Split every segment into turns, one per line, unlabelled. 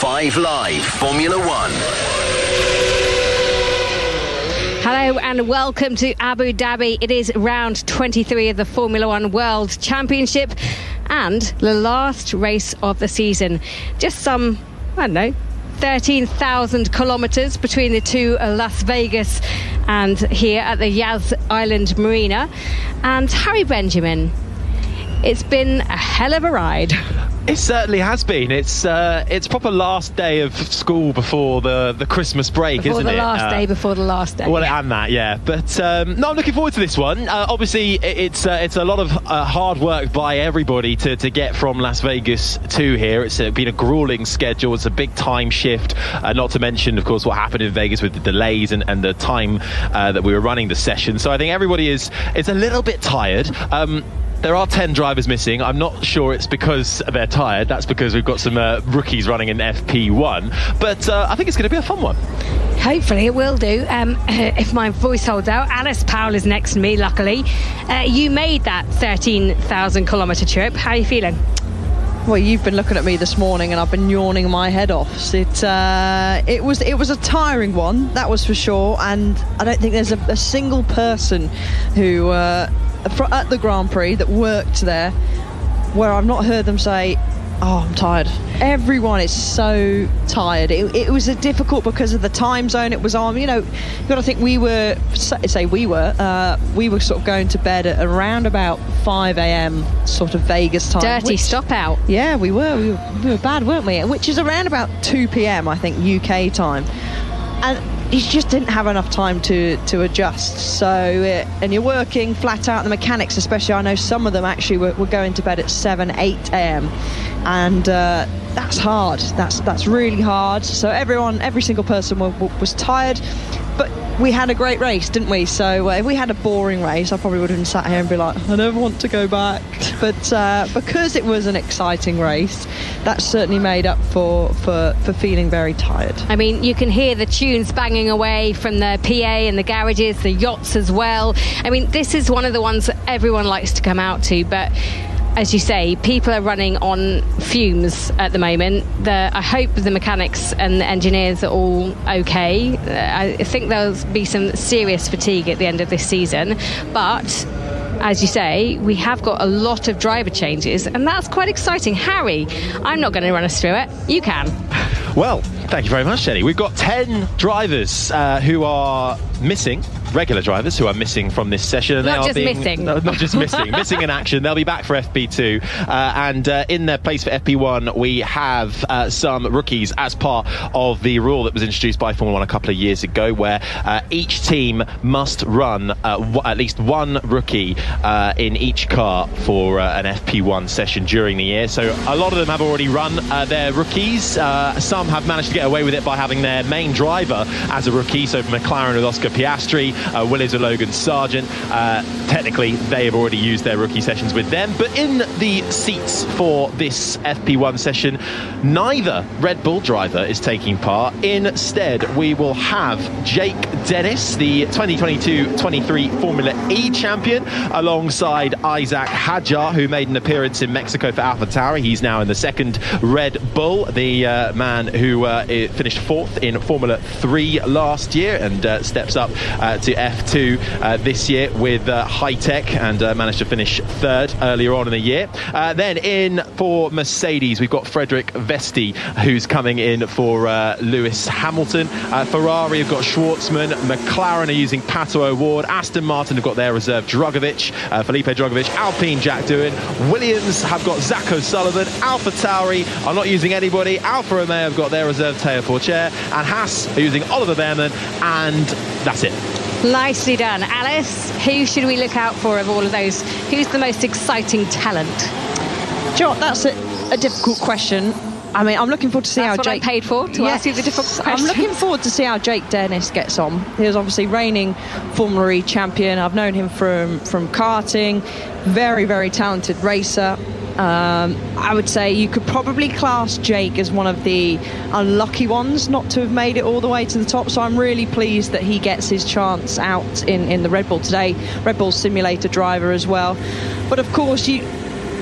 5 Live Formula One.
Hello and welcome to Abu Dhabi. It is round 23 of the Formula One World Championship and the last race of the season. Just some, 13,000 kilometres between the two, Las Vegas and here at the Yas Island Marina. And Harry Benjamin, it's been a hell of a ride.
It certainly has been. It's proper last day of school before the Christmas break, isn't it?
Before the last day.
Well, and that, yeah. But no, I'm looking forward to this one. Obviously, it's a lot of hard work by everybody to get from Las Vegas to here. It's been a grueling schedule. It's a big time shift. Not to mention, of course, what happened in Vegas with the delays and the time that we were running the session. So I think everybody is a little bit tired. There are 10 drivers missing. I'm not sure it's because they're tired. That's because we've got some rookies running in FP1. But I think it's going to be a fun one.
Hopefully it will do. If my voice holds out. Alice Powell is next to me, luckily. You made that 13,000 kilometre trip. How are you feeling?
Well, you've been looking at me this morning and I've been yawning my head off. It was a tiring one, that was for sure. And I don't think there's a single person who... at the Grand Prix that worked there where I've not heard them say, "Oh, I'm tired." Everyone is so tired. It was difficult because of the time zone it was on. You got to think we were sort of going to bed at around about 5 a.m. sort of Vegas time.
Dirty stop out.
Yeah, we were bad, weren't we? Which is around about 2 p.m. I think UK time. And he just didn't have enough time to adjust. So, and you're working flat out. The mechanics, especially, I know some of them actually were going to bed at 7, 8 a.m. And that's hard. That's really hard. So every single person was tired. But we had a great race, didn't we? So if we had a boring race, I probably would have been sat here and be like, I never want to go back. But because it was an exciting race, that certainly made up for feeling very tired.
I mean, you can hear the tunes banging away from the PA and the garages, the yachts as well. I mean, this is one of the ones that everyone likes to come out to, but as you say, people are running on fumes at the moment. I hope the mechanics and the engineers are all okay. I think there'll be some serious fatigue at the end of this season. But as you say, we have got a lot of driver changes, and that's quite exciting. Harry, I'm not going to run us through it. You can.
Well, thank you very much, Jenny. We've got 10 drivers who are missing. Regular drivers who are missing from this session. And
not just missing.
Missing in action. They'll be back for FP2. And in their place for FP1, we have some rookies as part of the rule that was introduced by Formula 1 a couple of years ago, where each team must run at least one rookie in each car for an FP1 session during the year. So a lot of them have already run their rookies. Some have managed to get away with it by having their main driver as a rookie. So McLaren with Oscar Piastri, Williams with Logan Sargent. Technically, they have already used their rookie sessions with them. But in the seats for this FP1 session, neither Red Bull driver is taking part. Instead, we will have Jake Dennis, the 2022-23 Formula E champion, alongside Isaac Hadjar, who made an appearance in Mexico for AlphaTauri. He's now in the second Red Bull, the man who finished fourth in Formula 3 last year and steps up to F2 this year with High Tech and managed to finish third earlier on in the year. Then in for Mercedes, we've got Frederick Vesti, who's coming in for Lewis Hamilton. Ferrari have got Schwartzman. McLaren are using Pato O'Ward. Aston Martin have got their reserve Drugovich, Felipe Drugovich. Alpine, Jack Doohan. Williams have got Zach O'Sullivan. AlphaTauri are not using anybody. Alfa Romeo have got their reserve Teo Pourchaire. And Haas are using Oliver Behrman. And that's it.
Nicely done. Alice, who should we look out for of all of those? Who's the most exciting talent?
John, that's a difficult question. I mean, I'm looking forward to see how Jake...
That's what I paid for, to ask you the difficult questions.
I'm looking forward to see how Jake Dennis gets on. He was obviously reigning Formula E champion. I've known him from karting. Very, very talented racer. I would say you could probably class Jake as one of the unlucky ones not to have made it all the way to the top, so I'm really pleased that he gets his chance out in the Red Bull today. Red Bull simulator driver as well. But of course,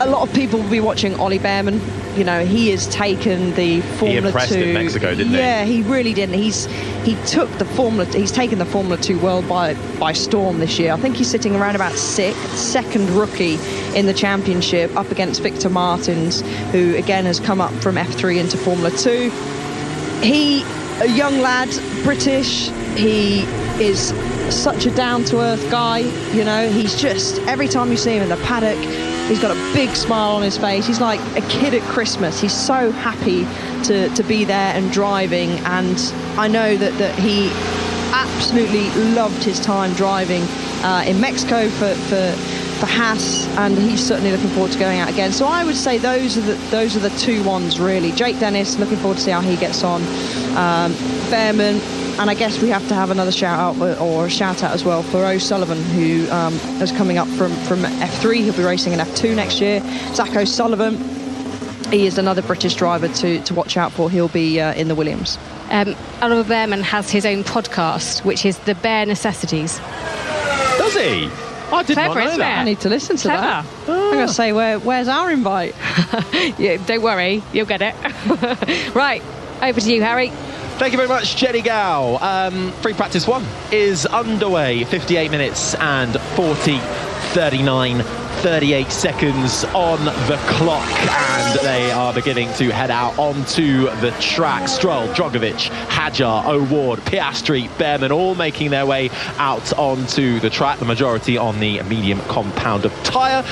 a lot of people will be watching Ollie Bearman. You know, he has taken the Formula 2.
He impressed in Mexico, didn't he?
Yeah, he really did. He's taken the Formula 2 world by storm this year. I think he's sitting around about second rookie in the championship, up against Victor Martins, who again has come up from F3 into Formula 2. A young lad, British. He is such a down-to-earth guy. You know, he's just, every time you see him in the paddock, he's got a big smile on his face. He's like a kid at Christmas. He's so happy to be there and driving. And I know that he absolutely loved his time driving in Mexico for Haas, and he's certainly looking forward to going out again. So I would say those are the two ones really. Jake Dennis, looking forward to see how he gets on. Bearman. And I guess we have to have another shout out as well for O'Sullivan, who is coming up from F3. He'll be racing in F2 next year. Zach O'Sullivan, he is another British driver to watch out for. He'll be in the Williams.
Oliver Bearman has his own podcast, which is The Bare Necessities.
Does he? I did not know that.
I need to listen to that. I'm going to say, where's our invite?
Yeah, don't worry, you'll get it. Right, over to you, Harry.
Thank you very much, Jenny Gow. Free practice 1 is underway. 58 minutes and 38 seconds on the clock, and they are beginning to head out onto the track. Stroll, Drogovic, Hadjar, O'Ward, Piastri, Bearman, all making their way out onto the track, the majority on the medium compound of tyre.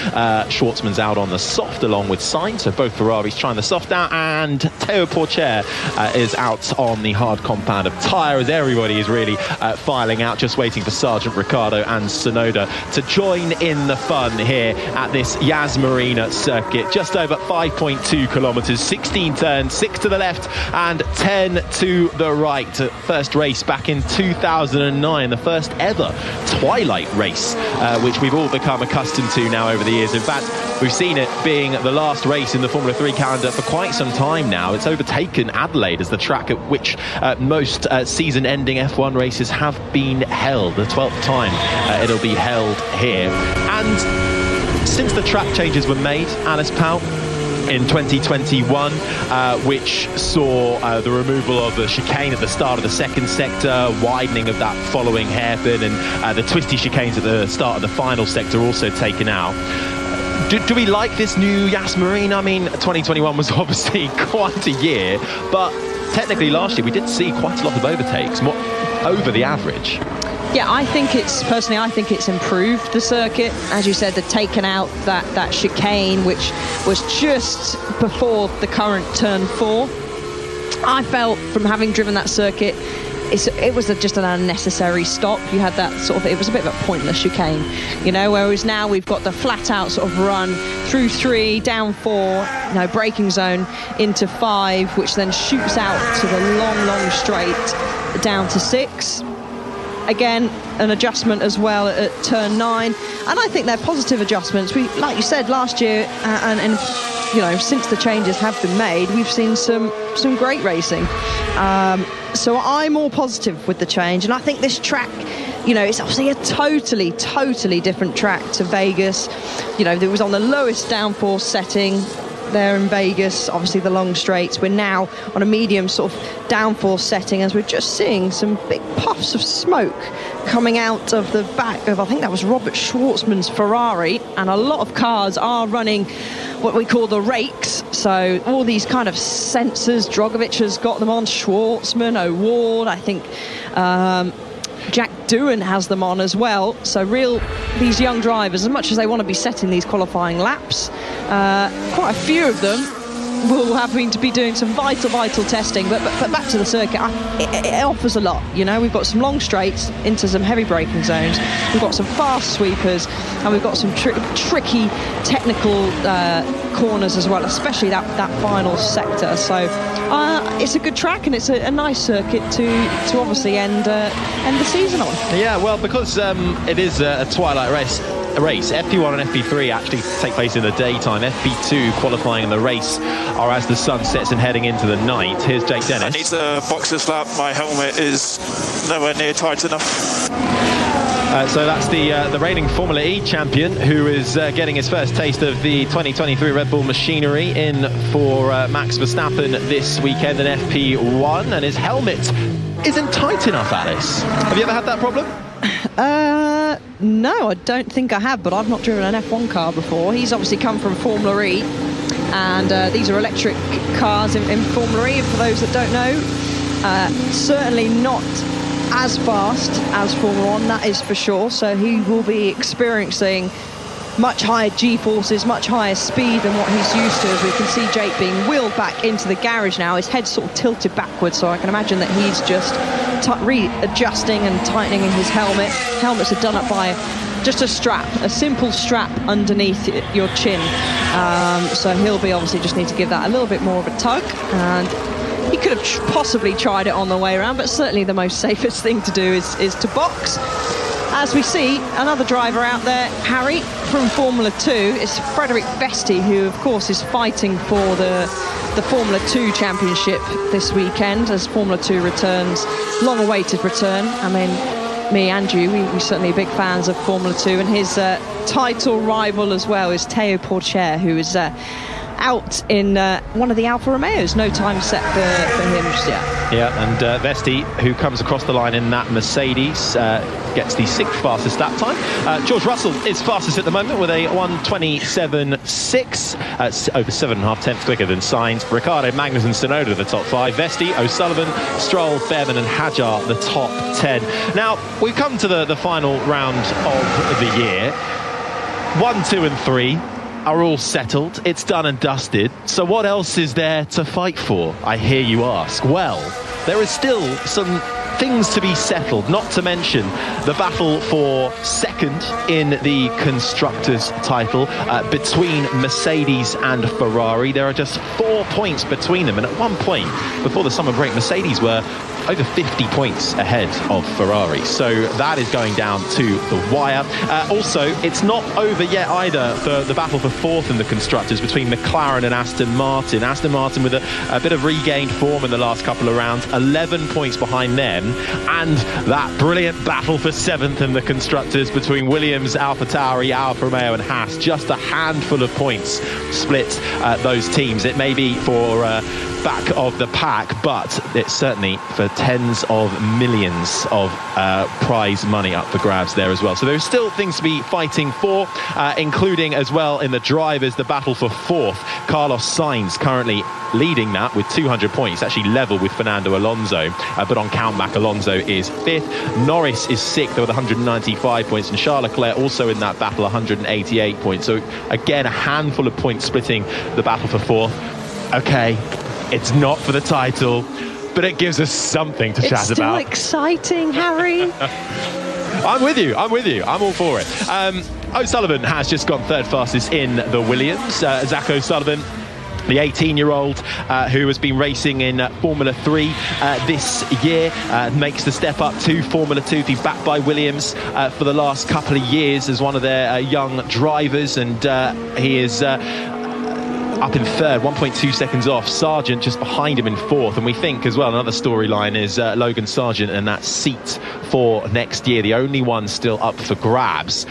Schwartzman's out on the soft along with Sainz, so both Ferraris trying the soft out, and Théo Pourchaire is out on the hard compound of tyre, as everybody is really filing out, just waiting for Sargent, Ricciardo and Tsunoda to join in the fun here at this Yas Marina circuit. Just over 5.2 kilometres, 16 turns, 6 to the left and 10 to the right. First race back in 2009, the first ever twilight race, which we've all become accustomed to now over the years. In fact, we've seen it being the last race in the Formula 3 calendar for quite some time now. It's overtaken Adelaide as the track at which most season-ending F1 races have been held. The 12th time it'll be held here. And since the track changes were made, Alice Powell, in 2021, which saw the removal of the chicane at the start of the second sector, widening of that following hairpin, and the twisty chicanes at the start of the final sector also taken out. Do we like this new Yas Marina? I mean, 2021 was obviously quite a year, but technically last year we did see quite a lot of overtakes, more over the average.
Yeah, I think it's improved the circuit. As you said, they've taken out that chicane, which was just before the current turn 4. I felt, from having driven that circuit, it was just an unnecessary stop. You had that sort of, it was a bit of a pointless chicane, you know, whereas now we've got the flat out sort of run through 3, down 4, braking zone into 5, which then shoots out to the long straight down to 6. Again, an adjustment as well at turn 9, and I think they're positive adjustments. We, like you said, last year, and since the changes have been made, we've seen some great racing. So I'm more positive with the change, and I think this track, it's obviously a totally different track to Vegas. It was on the lowest downforce setting there in Vegas, obviously the long straights. We're now on a medium sort of downforce setting, as we're just seeing some big puffs of smoke coming out of the back of, I think that was Robert Schwartzman's Ferrari, and a lot of cars are running what we call the rakes, so all these kind of sensors. Drogovic has got them on, Schwartzman, O'Ward, I think Jack Doohan has them on as well. So these young drivers, as much as they want to be setting these qualifying laps, quite a few of them will have to be doing some vital testing. But back to the circuit, it offers a lot. We've got some long straights into some heavy braking zones. We've got some fast sweepers, and we've got some tricky technical corners as well, especially that final sector. So it's a good track, and it's a nice circuit to obviously end the season on.
Yeah, well, because it is a twilight race, FP1 and FP3 actually take place in the daytime. FP2 qualifying in the race are as the sun sets and heading into the night. Here's Jake Dennis.
I need to box this lap. My helmet is nowhere near tight enough.
So that's the reigning Formula E champion who is getting his first taste of the 2023 Red Bull machinery in for Max Verstappen this weekend in FP1, and his helmet isn't tight enough, Alice. Have you ever had that problem?
No, I don't think I have, but I've not driven an F1 car before. He's obviously come from Formula E, and these are electric cars in Formula E, for those that don't know. Certainly not as fast as Formula 1, that is for sure, so he will be experiencing much higher G-forces, much higher speed than what he's used to. As we can see Jake being wheeled back into the garage now, his head's sort of tilted backwards, so I can imagine that he's just readjusting and tightening in his helmet. Helmets are done up by just a strap, a simple strap underneath your chin, so he'll be obviously just need to give that a little bit more of a tug, and he could have possibly tried it on the way around, but certainly the most safest thing to do is to box. As we see, another driver out there, Harry, from Formula 2, is Frederick Vesti, who, of course, is fighting for the Formula 2 championship this weekend as Formula 2 returns, long-awaited return. I mean, me and you, we're certainly big fans of Formula 2, and his title rival as well is Théo Pourchaire, who is out in one of the Alfa Romeos. No time set for him just yet.
Yeah, and Vesti, who comes across the line in that Mercedes, gets the 6th fastest lap time. George Russell is fastest at the moment with a 1:27.6, over 7.5 tenths quicker than Sainz. Ricciardo, Magnussen, Tsunoda the top 5. Vesti, O'Sullivan, Stroll, Fairman and Hadjar the top 10. Now, we've come to the final round of the year. 1, 2 and 3 are all settled. It's done and dusted. So what else is there to fight for, I hear you ask? Well, there is still some things to be settled, not to mention the battle for second in the Constructors' title between Mercedes and Ferrari. There are just 4 points between them, and at one point before the summer break, Mercedes were over 50 points ahead of Ferrari, so that is going down to the wire. Also, it's not over yet either for the battle for fourth in the Constructors between McLaren and Aston Martin. Aston Martin with a bit of regained form in the last couple of rounds, 11 points behind them, and that brilliant battle for seventh in the Constructors between Williams, AlphaTauri, Alfa Romeo and Haas. Just a handful of points split those teams. It may be for back of the pack, but it's certainly for tens of millions of prize money up for grabs there as well. So there's still things to be fighting for, including as well in the drivers, the battle for fourth. Carlos Sainz currently leading that with 200 points, actually level with Fernando Alonso, but on countback Alonso is fifth. Norris is sixth with 195 points, and Charles Leclerc also in that battle, 188 points. So again, a handful of points splitting the battle for fourth. Okay, it's not for the title, but it gives us something to chat about.
It's still exciting, Harry.
I'm with you. I'm all for it. O'Sullivan has just gone third fastest in the Williams. Zach O'Sullivan, the 18-year-old who has been racing in Formula 3 this year, makes the step up to Formula 2. He's backed by Williams for the last couple of years as one of their young drivers, and he is up in third, 1.2 seconds off. Sargent just behind him in fourth, and we think as well another storyline is Logan Sargent and that seat for next year, the only one still up for grabs,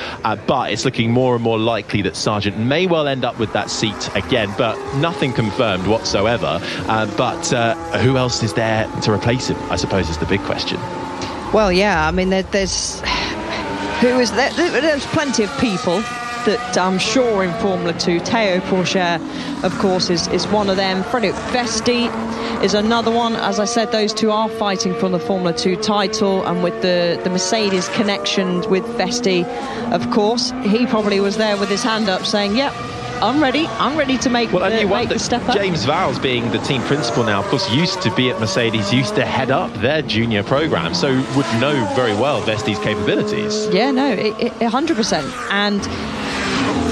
but it's looking more and more likely that Sargent may well end up with that seat again, but nothing confirmed whatsoever. But who else is there to replace him, I suppose, is the big question.
Well, yeah, I mean, there's plenty of people that I'm sure in Formula 2. Théo Pourchaire, of course, is one of them. Frederick Vesti is another one. As I said, those two are fighting for the Formula 2 title, and with the Mercedes connection with Vesti, of course, he probably was there with his hand up saying, yep, I'm ready to make the step up. James
Vowles, being the team principal now, of course, used to be at Mercedes, used to head up their junior program, so would know very well Vesti's capabilities.
Yeah, no, 100%. And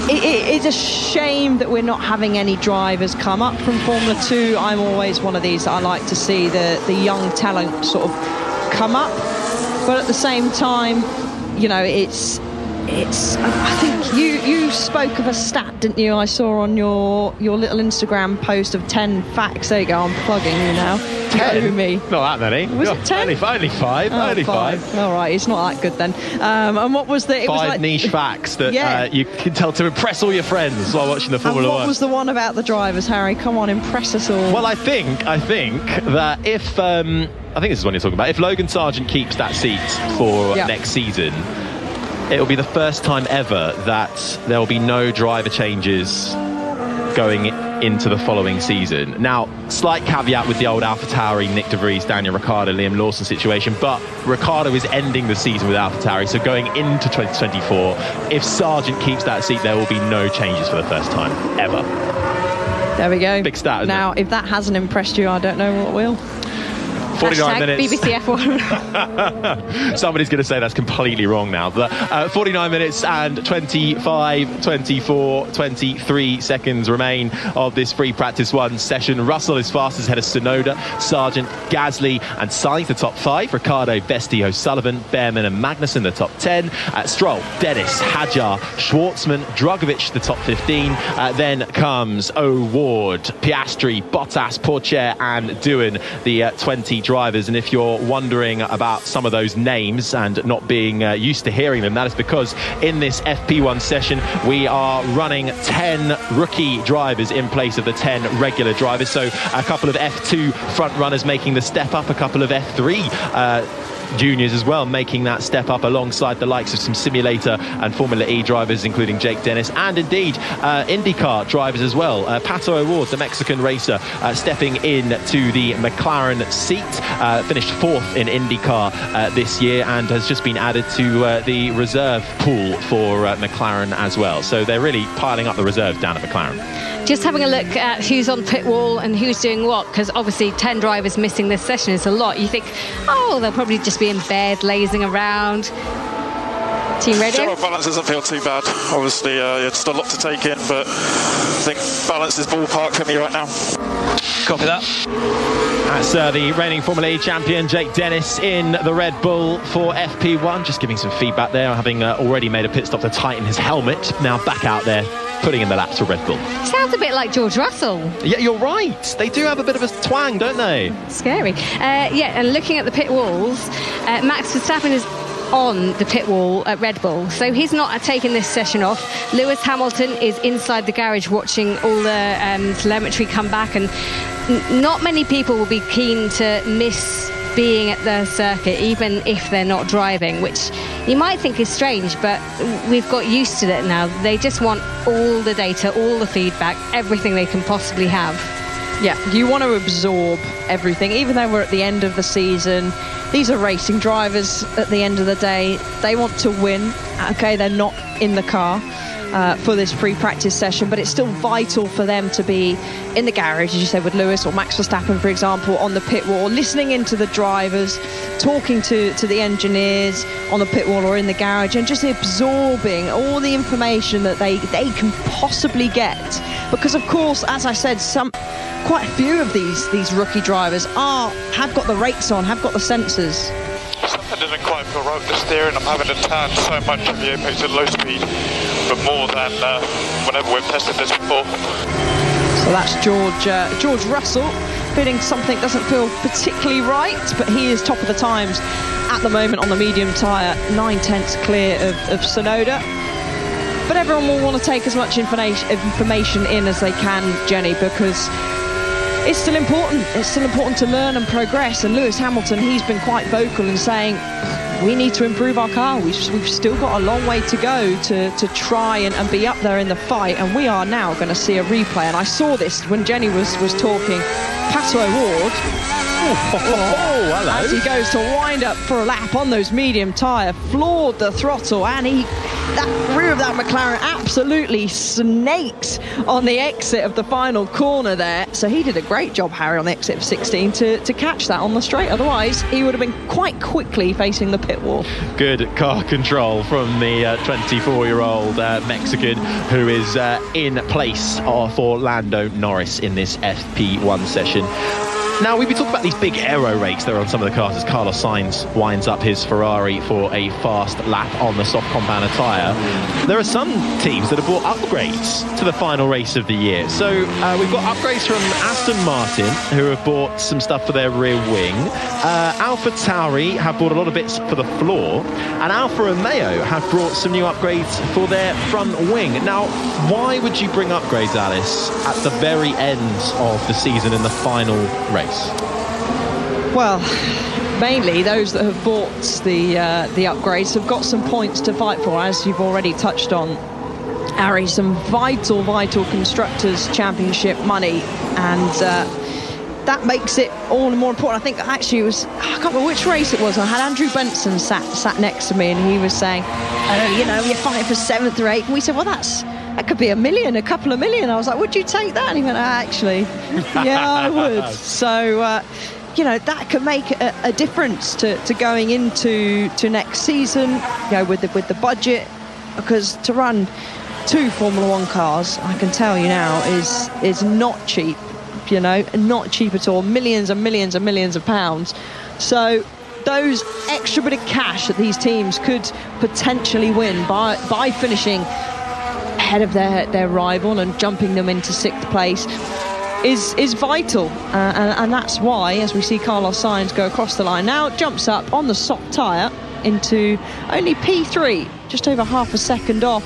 it's a shame that we're not having any drivers come up from Formula 2. I'm always one of these that I like to see the young talent sort of come up, but at the same time, you know, it's I think you spoke of a stat, didn't you? I saw on your little Instagram post of 10 facts. There you go, I'm plugging you now.
10?
Me.
Not that many.
Was it 10?
Only 5.
Oh,
only 5.
All right, it's not that good then. And what was the... It
5
was like,
niche facts that you can tell to impress all your friends while watching the Formula 1.
What was the one about the drivers, Harry? Come on, impress us all.
Well, I think that if... I think this is what you're talking about. If Logan Sargent keeps that seat for next season, it will be the first time ever that there will be no driver changes going into the following season. Now, slight caveat with the old AlphaTauri, Nick De Vries, Daniel Ricciardo, Liam Lawson situation, but Ricciardo is ending the season with AlphaTauri, so going into 2024, if Sargent keeps that seat, there will be no changes for the first time ever.
There we go.
Big stat, isn't
now,
it?
if that hasn't impressed you, I don't know what will.
49 minutes.
BBC F1.
Somebody's going to say that's completely wrong now. But 49 minutes and 25, 24, 23 seconds remain of this free practice 1 session. Russell is fastest ahead of Tsunoda, Sargent, Gasly and Sainz, the top 5. Ricciardo, Vesti, O'Sullivan, Behrman and Magnussen, the top 10. Stroll, Dennis, Hadjar, Schwartzman, Drugovich, the top 15. Then comes O'Ward, Piastri, Bottas, Pourchaire and Doohan, the 20 drivers. And if you're wondering about some of those names and not being used to hearing them, that is because in this FP1 session we are running 10 rookie drivers in place of the 10 regular drivers. So a couple of F2 front runners making the step up, a couple of F3 juniors as well making that step up alongside the likes of some simulator and Formula E drivers including Jake Dennis and indeed IndyCar drivers as well. Pato O'Ward, the Mexican racer, stepping in to the McLaren seat, finished 4th in IndyCar this year and has just been added to the reserve pool for McLaren as well. So they're really piling up the reserves down at McLaren.
Just having a look at who's on pit wall and who's doing what, because obviously 10 drivers missing this session is a lot. You think, oh, they'll probably just be in bed, lazing around. Team radio?
General balance doesn't feel too bad. Obviously, just a lot to take in, but I think balance is ballpark for me right now.
Copy that. That's the reigning Formula E champion Jake Dennis in the Red Bull for FP1. Just giving some feedback there, having already made a pit stop to tighten his helmet. Now back out there, putting in the laps for Red Bull.
Sounds a bit like George Russell.
Yeah, you're right. They do have a bit of a twang, don't they?
Scary. And looking at the pit walls, Max Verstappen is on the pit wall at Red Bull, so he's not taking this session off. Lewis Hamilton is inside the garage watching all the telemetry come back, and not many people will be keen to miss being at the circuit even if they're not driving, which you might think is strange, but we've got used to it now. They just want all the data, all the feedback, everything they can possibly have.
Yeah, you want to absorb everything, even though we're at the end of the season. These are racing drivers at the end of the day. They want to win. Okay, they're not in the car for this pre-practice session, but it's still vital for them to be in the garage, as you said, with Lewis or Max Verstappen, for example, on the pit wall, listening into the drivers, talking to the engineers on the pit wall or in the garage, and just absorbing all the information that they can possibly get. Because, of course, as I said, quite a few of these rookie drivers have got the rates on, have got the sensors.
Something doesn't quite feel right with the steering. I'm having to turn so much of the apex at low speed, but more than whenever we've tested this before.
So that's George Russell feeling something doesn't feel particularly right, but he is top of the times at the moment on the medium tyre, 9/10 clear of Tsunoda. But everyone will want to take as much information in as they can, Jenny, because it's still important. It's still important to learn and progress. And Lewis Hamilton, he's been quite vocal in saying we need to improve our car. We've still got a long way to go to try and be up there in the fight. And we are now going to see a replay. And I saw this when Jenny was talking. Pato O'Ward, as he goes to wind up for a lap on those medium tyre, floored the throttle, and that rear of that McLaren absolutely snakes on the exit of the final corner there. So he did a great job, Harry, on the exit of 16 to catch that on the straight. Otherwise, he would have been quite quickly facing the pit wall.
Good car control from the 24-year-old Mexican, who is in place for Lando Norris in this FP1 session. Now, we've been talking about these big aero rakes that are on some of the cars as Carlos Sainz winds up his Ferrari for a fast lap on the soft compound tyre. There are some teams that have brought upgrades to the final race of the year. So we've got upgrades from Aston Martin, who have bought some stuff for their rear wing. Alpha Tauri have bought a lot of bits for the floor. And Alfa Romeo have brought some new upgrades for their front wing. Now, why would you bring upgrades, Alice, at the very end of the season in the final race?
Well, mainly those that have bought the upgrades have got some points to fight for, as you've already touched on, Harry. Some vital Constructors' Championship money, and that makes it all the more important. I think actually it was, I can't remember which race it was. I had Andrew Benson sat next to me, and he was saying, you're fighting for 7th or 8th. And we said, well, that could be $1 million, a couple of million. I was like, would you take that? And he went, actually, yeah, I would. So, that could make a difference to going into next season, with the budget, because to run 2 Formula 1 cars, I can tell you now, is not cheap, not cheap at all. Millions and millions and millions of pounds. So those extra bit of cash that these teams could potentially win by finishing ahead of their rival and jumping them into 6th place is vital, and that's why, as we see Carlos Sainz go across the line now, jumps up on the soft tyre into only P3, just over half a second off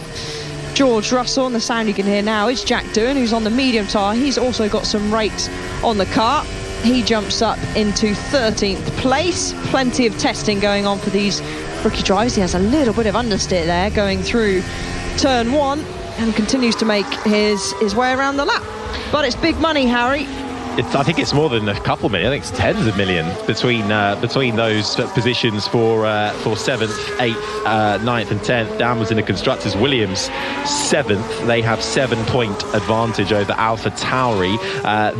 George Russell. And the sound you can hear now is Jack Doohan, who's on the medium tyre. He's also got some rakes on the car. He jumps up into 13th place. Plenty of testing going on for these rookie drivers. He has a little bit of understeer there going through turn 1 and continues to make his way around the lap. But it's big money, Harry.
I think it's more than a couple million. I think it's tens of millions between those positions for 7th, 8th, 9th and 10th. Downwards in the Constructors. Williams 7th. They have 7-point advantage over Alpha Tauri.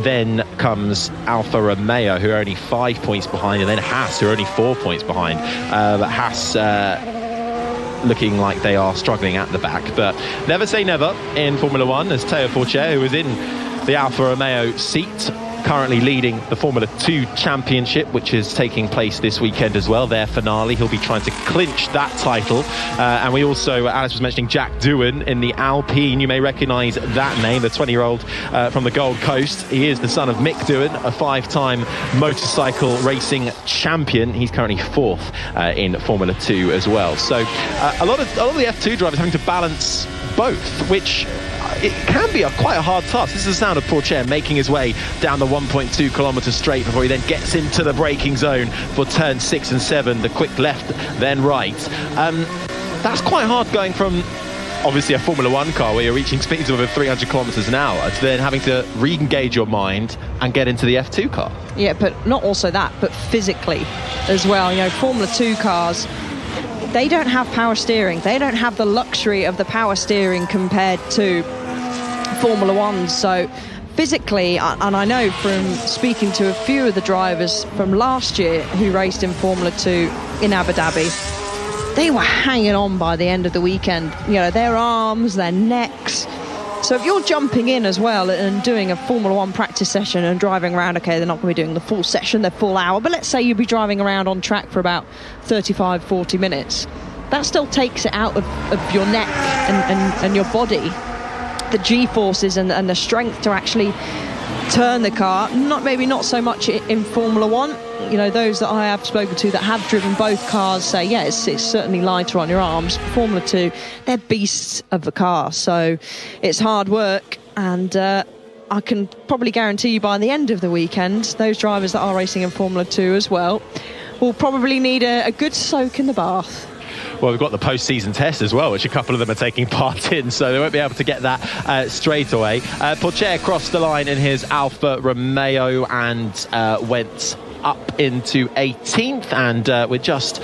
Then comes Alfa Romeo, who are only 5 points behind, and then Haas, who are only 4 points behind. But Haas looking like they are struggling at the back. But never say never in Formula 1, as Teo Porcher, who is in the Alfa Romeo seat, currently leading the Formula 2 Championship, which is taking place this weekend as well, their finale. He'll be trying to clinch that title. And we also, Alice was mentioning Jack Doohan in the Alpine. You may recognise that name, the 20-year-old from the Gold Coast. He is the son of Mick Doohan, a 5-time motorcycle racing champion. He's currently 4th in Formula 2 as well. So a lot of the F2 drivers having to balance both, which it can be quite a hard task. This is the sound of Porcher making his way down the 1.2 kilometre straight before he then gets into the braking zone for turn 6 and 7, the quick left, then right. That's quite hard going from obviously a Formula 1 car where you're reaching speeds of over 300 kilometres an hour to then having to re-engage your mind and get into the F2 car. Yeah,
but not also that, but physically as well. Formula 2 cars, they don't have power steering. They don't have the luxury of the power steering compared to Formula 1. So physically, and I know from speaking to a few of the drivers from last year who raced in Formula 2 in Abu Dhabi, they were hanging on by the end of the weekend. Their arms, their necks. So if you're jumping in as well and doing a Formula 1 practice session and driving around, okay, they're not going to be doing the full session, the full hour, but let's say you'd be driving around on track for about 35, 40 minutes. That still takes it out of your neck and your body. The G-forces and the strength to actually turn the car. Maybe not so much in Formula 1. Those that I have spoken to that have driven both cars say, yeah, it's certainly lighter on your arms. Formula 2, they're beasts of the car, so it's hard work. And I can probably guarantee you by the end of the weekend, those drivers that are racing in Formula 2 as well will probably need a good soak in the bath.
Well, we've got the post-season test as well, which a couple of them are taking part in, so they won't be able to get that straight away. Porcher crossed the line in his Alfa Romeo and went up into 18th, and we're just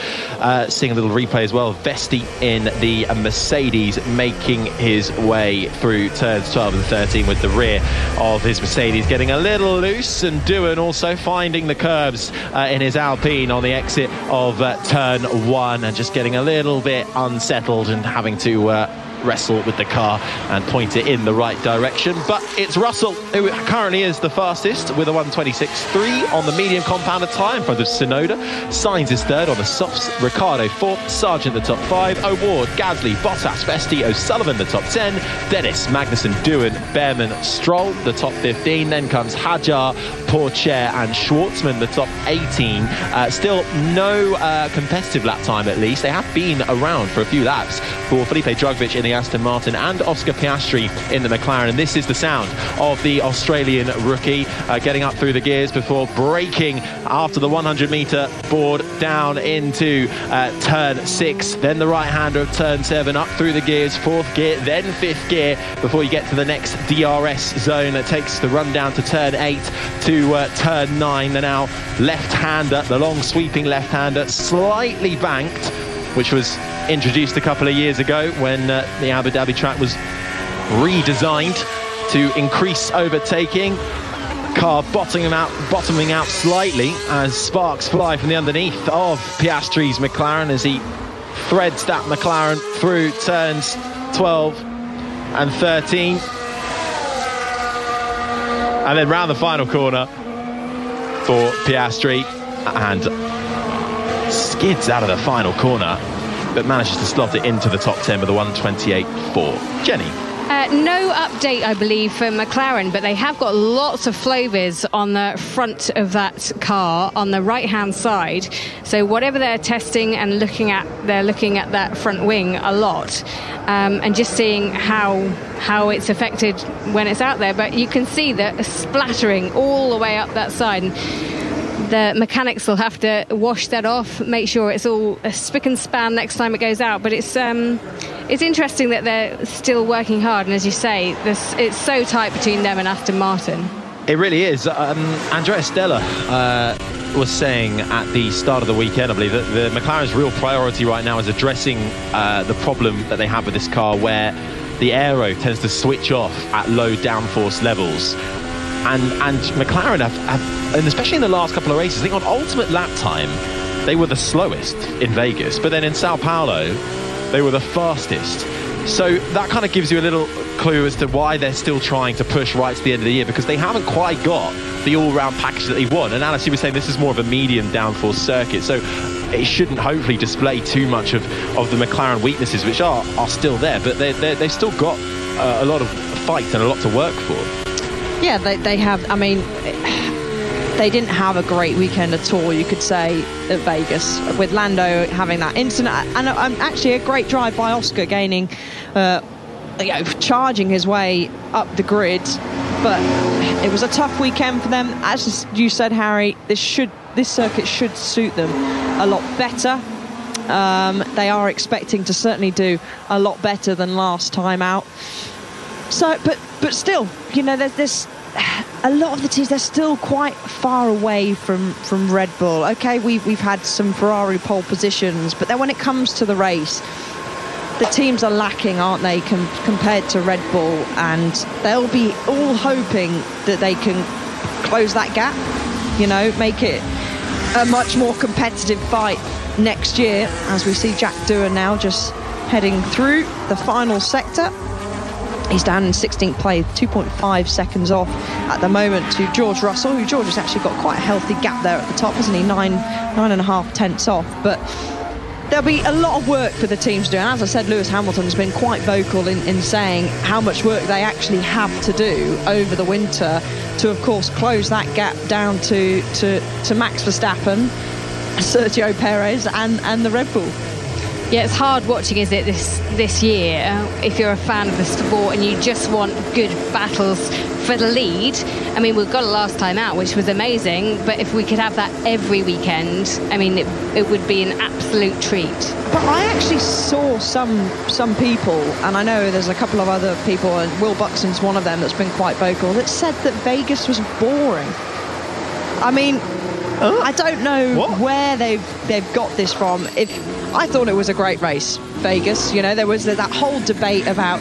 seeing a little replay as well. Vesti in the Mercedes making his way through turns 12 and 13 with the rear of his Mercedes getting a little loose, and Doohan also finding the curbs in his Alpine on the exit of turn 1 and just getting a little bit unsettled and having to wrestle with the car and point it in the right direction. But it's Russell who currently is the fastest with a 1:26.3 on the medium compounded tyre in front of Tsunoda. Sainz is third on the softs, Ricciardo fourth, Sargent the top 5, O'Ward, Gasly, Bottas, Vesti, O'Sullivan the top 10, Dennis, Magnussen, Doohan, Behrman, Stroll the top 15. Then comes Hadjar, Pourchaire and Schwartzman the top 18. Still no competitive lap time, at least. They have been around for a few laps for Felipe Drugovich in the Aston Martin and Oscar Piastri in the McLaren. And this is the sound of the Australian rookie getting up through the gears before braking after the 100-metre board down into turn 6, then the right-hander of turn 7, up through the gears, 4th gear, then 5th gear, before you get to the next DRS zone that takes the run down to turn 8 to turn 9. The now left-hander, the long sweeping left-hander, slightly banked, which was introduced a couple of years ago when the Abu Dhabi track was redesigned to increase overtaking. Car bottoming out slightly as sparks fly from the underneath of Piastri's McLaren as he threads that McLaren through turns 12 and 13, and then round the final corner for Piastri and skids out of the final corner but manages to slot it into the top 10 with a 1:28.4. Jenny?
No update, I believe, for McLaren, but they have got lots of flow-vis on the front of that car on the right-hand side. So whatever they're testing and looking at, they're looking at that front wing a lot, and just seeing how it's affected when it's out there. But you can see the splattering all the way up that side. And the mechanics will have to wash that off, make sure it's all a spick and span next time it goes out. But it's interesting that they're still working hard, and as you say, it's so tight between them and Aston Martin.
It really is. Andrea Stella was saying at the start of the weekend, I believe, that the McLaren's real priority right now is addressing the problem that they have with this car, where the aero tends to switch off at low downforce levels. And McLaren have, and especially in the last couple of races, I think on ultimate lap time, they were the slowest in Vegas. But then in Sao Paulo, they were the fastest. So that kind of gives you a little clue as to why they're still trying to push right to the end of the year, because they haven't quite got the all-round package that they want. And Alice, you were saying this is more of a medium downforce circuit, so it shouldn't hopefully display too much of the McLaren weaknesses, which are still there, but they've still got a lot of fight and a lot to work for.
Yeah, they have. I mean, they didn't have a great weekend at all, you could say, at Vegas, with Lando having that incident, and actually a great drive by Oscar, gaining, charging his way up the grid. But it was a tough weekend for them. As you said, Harry, this circuit should suit them a lot better. They are expecting to certainly do a lot better than last time out. So, but still, there's a lot of the teams, they're still quite far away from Red Bull. Okay, we've had some Ferrari pole positions, but then when it comes to the race, the teams are lacking, aren't they, compared to Red Bull, and they'll be all hoping that they can close that gap, make it a much more competitive fight next year, as we see Jack Doohan now just heading through the final sector. He's down in 16th place, 2.5 seconds off at the moment to George Russell, who George has actually got quite a healthy gap there at the top, hasn't he? 9.5 tenths off. But there'll be a lot of work for the teams to do. And as I said, Lewis Hamilton's been quite vocal in saying how much work they actually have to do over the winter to, of course, close that gap down to Max Verstappen, Sergio Perez and the Red Bull.
Yeah, it's hard watching, is it, this year, if you're a fan of the sport and you just want good battles for the lead. I mean, we've got it last time out, which was amazing, but if we could have that every weekend, I mean, it would be an absolute treat.
But I actually saw some people, and I know there's a couple of other people, and Will Buxton's one of them that's been quite vocal, that said that Vegas was boring. I mean, I don't know where they've got this from. I thought it was a great race, Vegas. There was that whole debate about,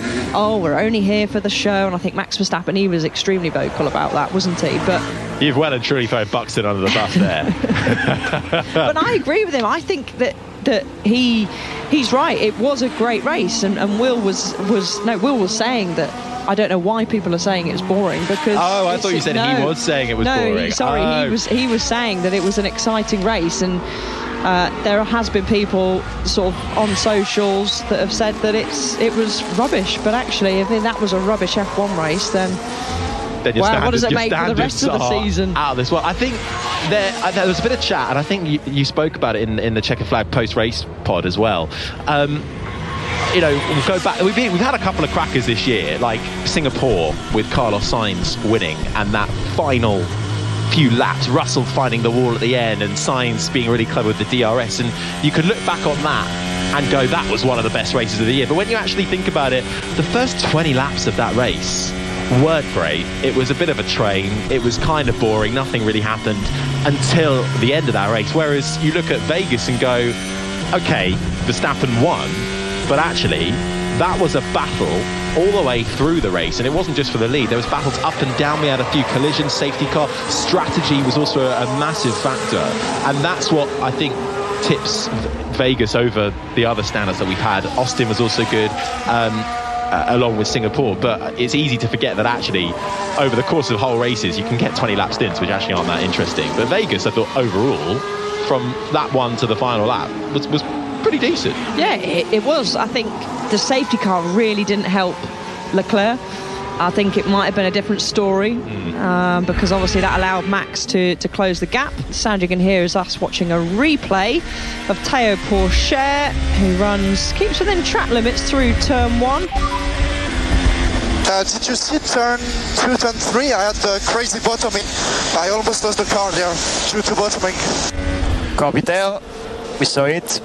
we're only here for the show, and I think Max Verstappen, he was extremely vocal about that, wasn't he? But
you've well and truly thrown Buxton under the bus there.
But I agree with him. I think that that he's right. It was a great race, and Will was saying that. I don't know why people are saying it's boring, because
I thought you said he was saying it was boring.
He was saying that it was an exciting race, and there has been people sort of on socials that have said that it was rubbish. But actually, if that was a rubbish F1 race, then what does it make for the rest of the season?
Out of this, well, I think there was a bit of chat, and I think you spoke about it in the Checkered Flag post-race pod as well. We'll go back. We've had a couple of crackers this year, like Singapore with Carlos Sainz winning, and that final few laps, Russell finding the wall at the end, and Sainz being really clever with the DRS. And you could look back on that and go, that was one of the best races of the year. But when you actually think about it, the first 20 laps of that race weren't great. It was a bit of a train. It was kind of boring. Nothing really happened until the end of that race. Whereas you look at Vegas and go, okay, Verstappen won. But actually, that was a battle all the way through the race, and it wasn't just for the lead. There was battles up and down. We had a few collisions. Safety car strategy was also a massive factor, and that's what I think tips Vegas over the other standards that we've had. Austin was also good, along with Singapore, but it's easy to forget that actually over the course of whole races you can get 20 lap stints which actually aren't that interesting. But Vegas, I thought overall, from that one to the final lap, was pretty decent.
Yeah, it was. I think the safety car really didn't help Leclerc. I think it might have been a different story, because obviously that allowed Max to close the gap. The sound you can hear is us watching a replay of Théo Pourchaire, who keeps within track limits through turn 1.
Did you see turn 2, turn 3? I had the crazy bottoming. I almost lost the car there due to bottoming.
Copy, Théo. We saw it.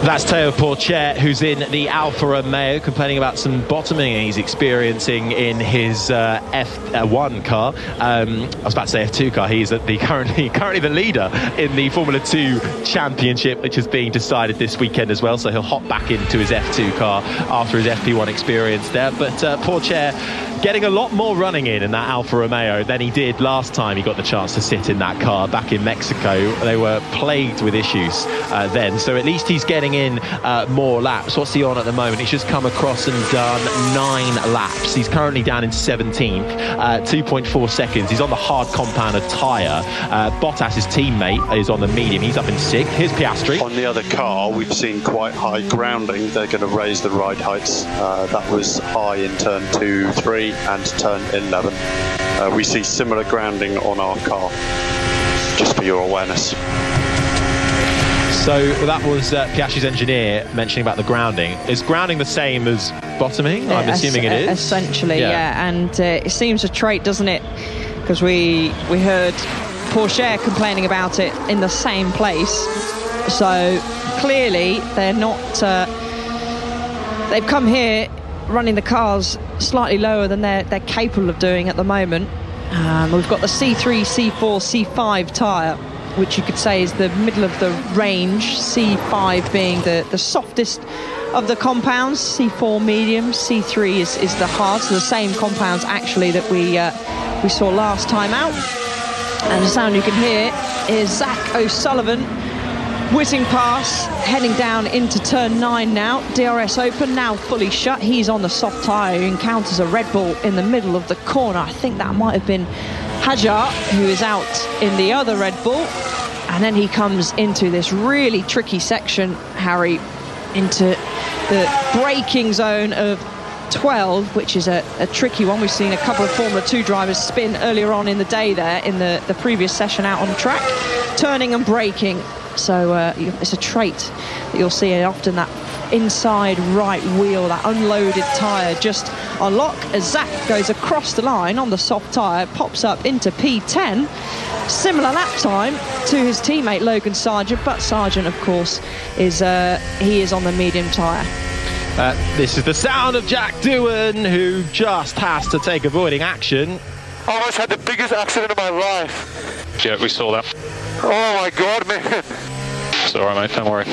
That's Théo Pourchaire, who's in the Alfa Romeo, complaining about some bottoming he's experiencing in his F1 car. I was about to say F2 car. He's currently the leader in the Formula 2 Championship, which is being decided this weekend as well. So he'll hop back into his F2 car after his FP1 experience there. But Pourchaire getting a lot more running in that Alfa Romeo than he did last time he got the chance to sit in that car back in Mexico. They were plagued with issues then. So at least he's getting in more laps. What's he on at the moment? He's just come across and done 9 laps. He's currently down in 17th, 2.4 seconds. He's on the hard compounder tyre. Bottas, his teammate, is on the medium. He's up in 6th. Here's Piastri.
On the other car, we've seen quite high grounding. They're going to raise the ride heights. That was high in turn 2, 3 and turn 11. We see similar grounding on our car, just for your awareness.
So that was Piastri's engineer mentioning about the grounding. Is grounding the same as bottoming? I'm assuming it is.
Essentially, yeah. And it seems a trait, doesn't it? Because we heard Pourchaire complaining about it in the same place. So clearly they're not... they've come here running the cars slightly lower than they're capable of doing at the moment. We've got the C3, C4, C5 tyre, which you could say is the middle of the range, C5 being the softest of the compounds, C4 medium, C3 is the hard, so the same compounds actually that we saw last time out. And the sound you can hear is Zach O'Sullivan whizzing past, heading down into turn 9 now. DRS open, now fully shut. He's on the soft tyre. He encounters a Red Bull in the middle of the corner. I think that might have been Hajar, who is out in the other Red Bull. And then he comes into this really tricky section, Harry, into the braking zone of 12, which is a tricky one. We've seen a couple of Formula 2 drivers spin earlier on in the day there in the previous session out on track, turning and braking. So it's a trait that you'll see often, that inside right wheel, that unloaded tyre just on lock as Zach goes across the line on the soft tyre, pops up into P10. Similar lap time to his teammate Logan Sargent, but Sargent, of course, is on the medium tyre.
This is the sound of Jack Doohan, who just has to take avoiding action.
I almost had the biggest accident of my life.
Yeah, we saw that.
Oh my God, man.
It's all right, mate, don't worry.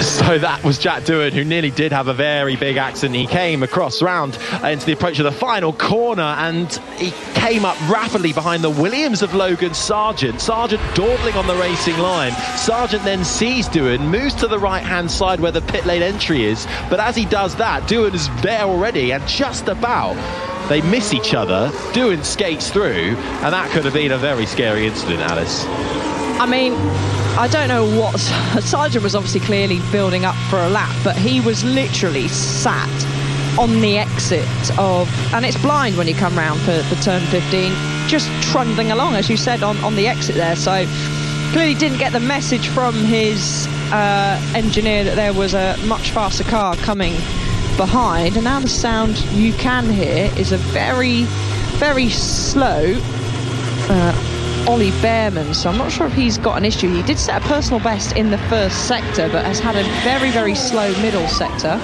So that was Jack Doohan, who nearly did have a very big accident. He came across round into the approach of the final corner, and he came up rapidly behind the Williams of Logan Sargent. Sargent dawdling on the racing line. Sargent then sees Doohan, moves to the right-hand side where the pit lane entry is, but as he does that, Doohan is there already, and just about they miss each other. Doohan skates through, and that could have been a very scary incident, Alice.
I mean, I don't know what... Sargent was obviously clearly building up for a lap, but he was literally sat on the exit of... And it's blind when you come round for turn 15, just trundling along, as you said, on the exit there. So clearly didn't get the message from his engineer that there was a much faster car coming behind. And now the sound you can hear is a very, very slow... Ollie Behrman, so I'm not sure if he's got an issue. He did set a personal best in the first sector, but has had a very, very slow middle sector.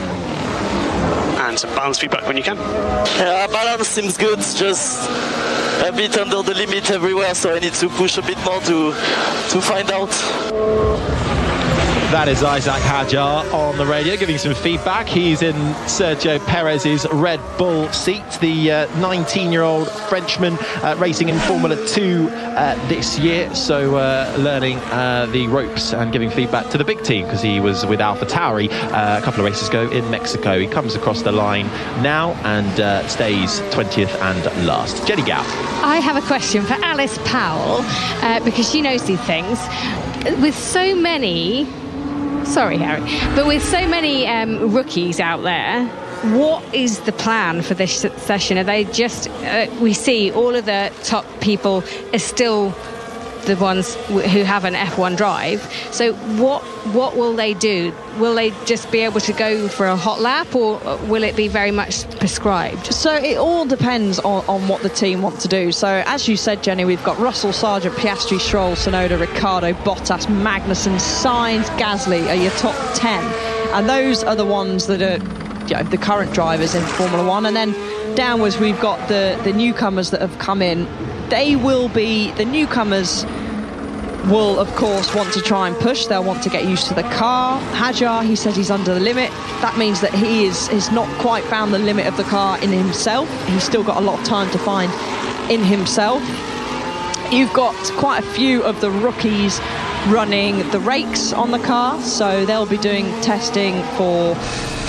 And some balance feedback when you can.
Yeah, balance seems good, just a bit under the limit everywhere, so I need to push a bit more to find out.
That is Isaac Hadjar on the radio giving some feedback. He's in Sergio Perez's Red Bull seat, the 19-year-old Frenchman racing in Formula 2 this year, so learning the ropes and giving feedback to the big team, because he was with AlphaTauri a couple of races ago in Mexico. He comes across the line now and stays 20th and last. Jenny Gow.
I have a question for Alice Powell, because she knows these things. With so many... Sorry, Harry. But with so many rookies out there, what is the plan for this session? Are they just... we see all of the top people are still the ones who have an F1 drive. So what will they do? Will they just be able to go for a hot lap, or will it be very much prescribed?
So it all depends on what the team want to do. So as you said, Jenny, we've got Russell, Sargent, Piastri, Stroll, Tsunoda, Ricciardo, Bottas, Magnussen, Sainz, Gasly are your top 10. And those are the ones that are, you know, the current drivers in Formula 1. And then downwards we've got the newcomers that have come in. They will be... The newcomers will, of course, want to try and push. They'll want to get used to the car. Hadjar, he says he's under the limit. That means that he is not quite found the limit of the car in himself. He's still got a lot of time to find in himself. You've got quite a few of the rookies running the rakes on the car, so they'll be doing testing for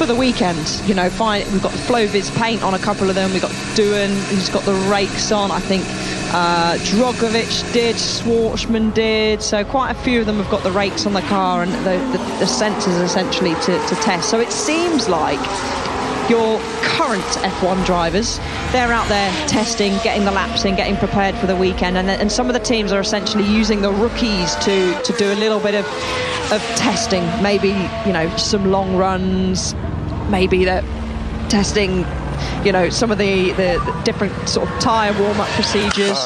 the weekend. You know, fine. We've got the Floviz paint on a couple of them. We've got Doohan, who's got the rakes on. I think Drogovic did, Schwartzman did. So quite a few of them have got the rakes on the car and the sensors essentially to test. So it seems like your current F1 drivers, they're out there testing, getting the laps in, getting prepared for the weekend, and some of the teams are essentially using the rookies to do a little bit of testing, maybe, you know, some long runs, maybe they're testing, you know, some of the different sort of tyre warm-up procedures.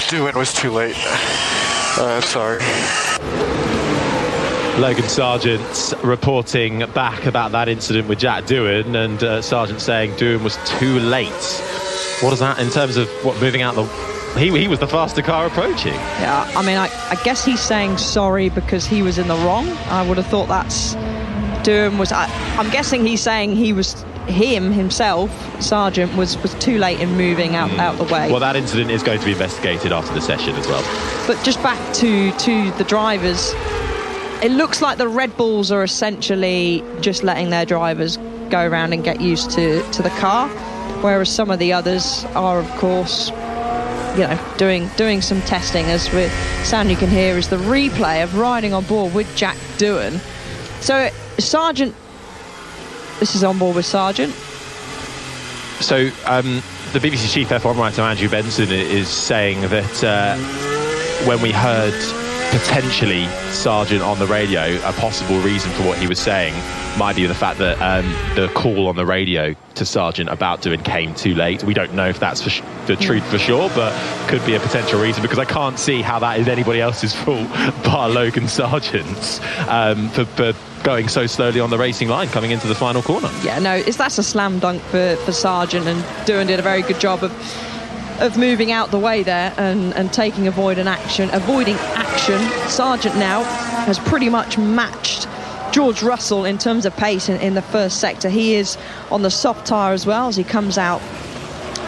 Doohan was too late. Sorry.
Logan Sargent reporting back about that incident with Jack Doohan, and Sargent saying Doohan was too late. What is that in terms of moving out the... He was the faster car approaching.
Yeah, I mean, I guess he's saying sorry because he was in the wrong. I would have thought that's... Doohan was... I'm guessing he's saying himself, Sargent, was too late in moving out the way.
Well, that incident is going to be investigated after the session as well.
But just back to the drivers... It looks like the Red Bulls are essentially just letting their drivers go around and get used to the car, whereas some of the others are, of course, you know, doing some testing. As the sound you can hear is the replay of riding on board with Jack Doohan. So Sargent, this is on board with Sargent.
So the BBC chief F1 writer Andrew Benson is saying that when we heard potentially Sargent on the radio, a possible reason for what he was saying might be the fact that the call on the radio to Sargent about Doohan came too late. We don't know if that's the truth for sure, but could be a potential reason, because I can't see how that is anybody else's fault bar Logan Sargent's for going so slowly on the racing line coming into the final corner. Yeah, no, that's a slam dunk for Sargent, and Doohan did a very good job of moving out the way there and avoiding action. Sargent now has pretty much matched
George Russell in terms of pace in the first sector. He is on the soft tyre as well as he comes out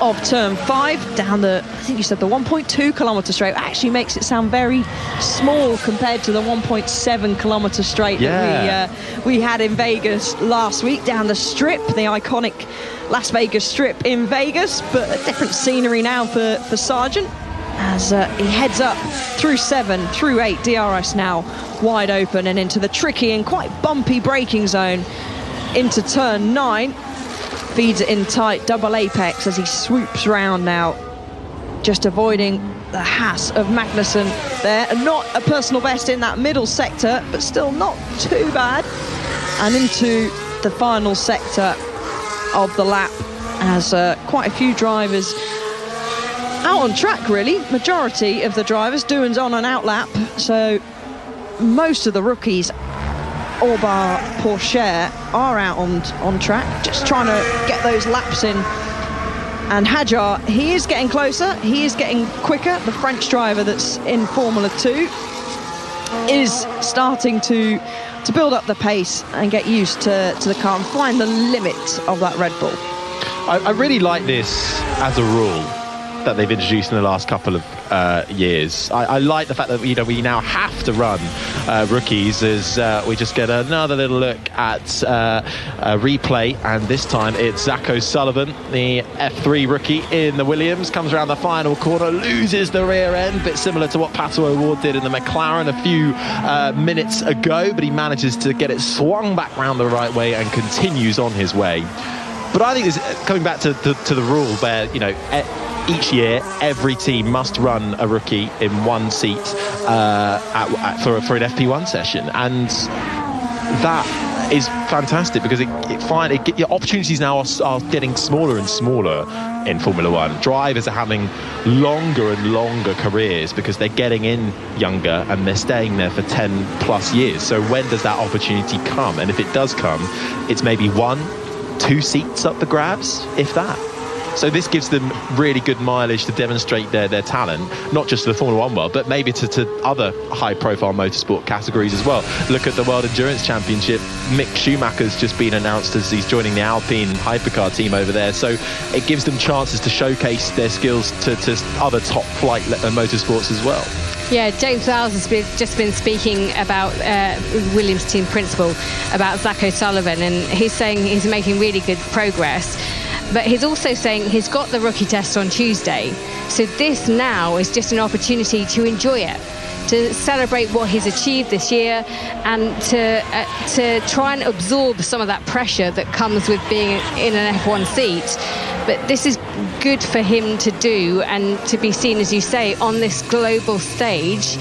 of turn 5 down the, I think you said the 1.2 kilometre straight. Actually makes it sound very small compared to the 1.7 kilometre straight that we had in Vegas last week down the strip, the iconic Las Vegas strip in Vegas, but a different scenery now for Sargent as he heads up through 7, through 8, DRS now wide open and into the tricky and quite bumpy braking zone into turn 9. Feeds it in tight, double apex as he swoops round now, just avoiding the Haas of Magnussen there. And not a personal best in that middle sector, but still not too bad. And into the final sector of the lap as quite a few drivers out on track, really. Majority of the drivers, Doohan's on an out lap, so most of the rookies, all bar Pourchaire, are out on track, just trying to get those laps in. And Hadjar, he is getting closer, he is getting quicker. The French driver that's in Formula 2 is starting to build up the pace and get used to the car and find the limit of that Red Bull.
I really like this as a rule that they've introduced in the last couple of years. I like the fact that we now have to run rookies as we just get another little look at a replay, and this time it's Zach O'Sullivan, the F3 rookie in the Williams, comes around the final corner, loses the rear end, a bit similar to what Pato O'Ward did in the McLaren a few minutes ago, but he manages to get it swung back round the right way and continues on his way. But I think this, coming back to the rule where, each year, every team must run a rookie in one seat for an FP1 session, and that is fantastic because your opportunities now are getting smaller and smaller in Formula 1. Drivers are having longer and longer careers because they're getting in younger and they're staying there for 10 plus years. So when does that opportunity come? And if it does come, it's maybe 1-2 seats up the grabs, if that. So this gives them really good mileage to demonstrate their talent, not just to the Formula 1 world, but maybe to other high-profile motorsport categories as well. Look at the World Endurance Championship. Mick Schumacher's just been announced as he's joining the Alpine hypercar team over there. So it gives them chances to showcase their skills to other top-flight motorsports as well.
Yeah, James Vowles has just been speaking about Williams team principal, about Zach O'Sullivan, and he's saying he's making really good progress. But he's also saying he's got the rookie test on Tuesday. So this now is just an opportunity to enjoy it, to celebrate what he's achieved this year, and to try and absorb some of that pressure that comes with being in an F1 seat. But this is good for him to do and to be seen, as you say, on this global stage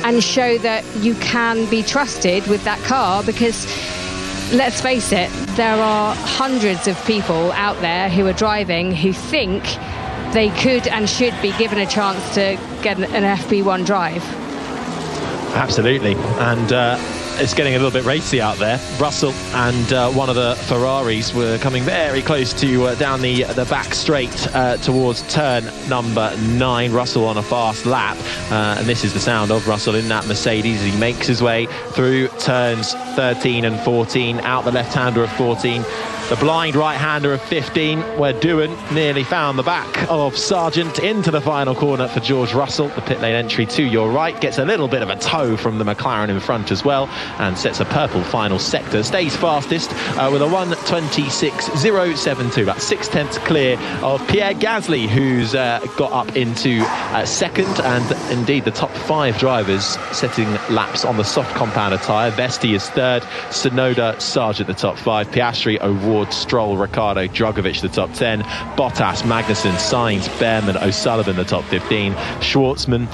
and show that you can be trusted with that car, because let's face it, there are hundreds of people out there who are driving who think they could and should be given a chance to get an FP1 drive. Absolutely. And it's getting a little bit racy out there. Russell and one of the Ferraris were coming very close to down the back straight towards turn number 9. Russell on a fast lap, and this is the sound of Russell in that Mercedes as he makes his way through turns 13 and 14, out the left-hander of 14, the blind right-hander of 15, where Doohan nearly found the back of Sargent, into the final corner for George Russell. The pit lane entry to your right gets a little bit of a tow from the McLaren in front as well, and sets a purple final sector. Stays fastest with a 1:26.072, about 6/10 clear of Pierre Gasly, who's got up into second, and indeed the top 5 drivers setting laps on the soft compounder tyre. Vesti is third, Tsunoda, Sargent the top 5, Piastri, O'Ward, Stroll, Ricciardo, Drogovic the top 10, Bottas, Magnussen, Sainz, Behrman, O'Sullivan the top 15, Schwartzman,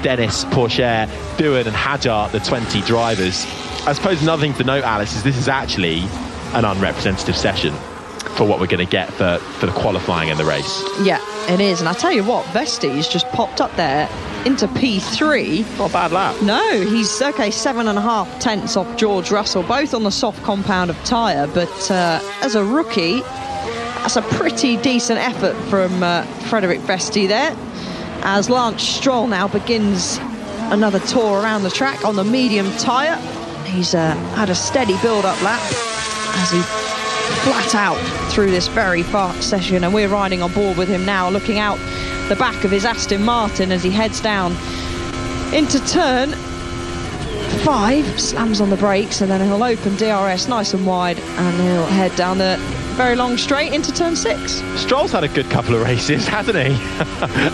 Dennis, Pourchaire, Doohan and Hadjar the 20 drivers. I suppose another thing to note, Alice, is this is actually an unrepresentative session for what we're going to get for the qualifying in the race.
Yeah, it is. And I tell you what, Vesti's just popped up there into P3.
Not a bad lap.
No, he's 7.5 tenths off George Russell, both on the soft compound of tyre. But as a rookie, that's a pretty decent effort from Frederic Vesti there, as Lance Stroll now begins another tour around the track on the medium tyre. He's had a steady build-up lap as he flat out through this very fast session, and we're riding on board with him now, looking out the back of his Aston Martin as he heads down into turn 5, slams on the brakes, and then he'll open DRS nice and wide, and he'll head down the very long straight into turn 6.
Stroll's had a good couple of races, hasn't he?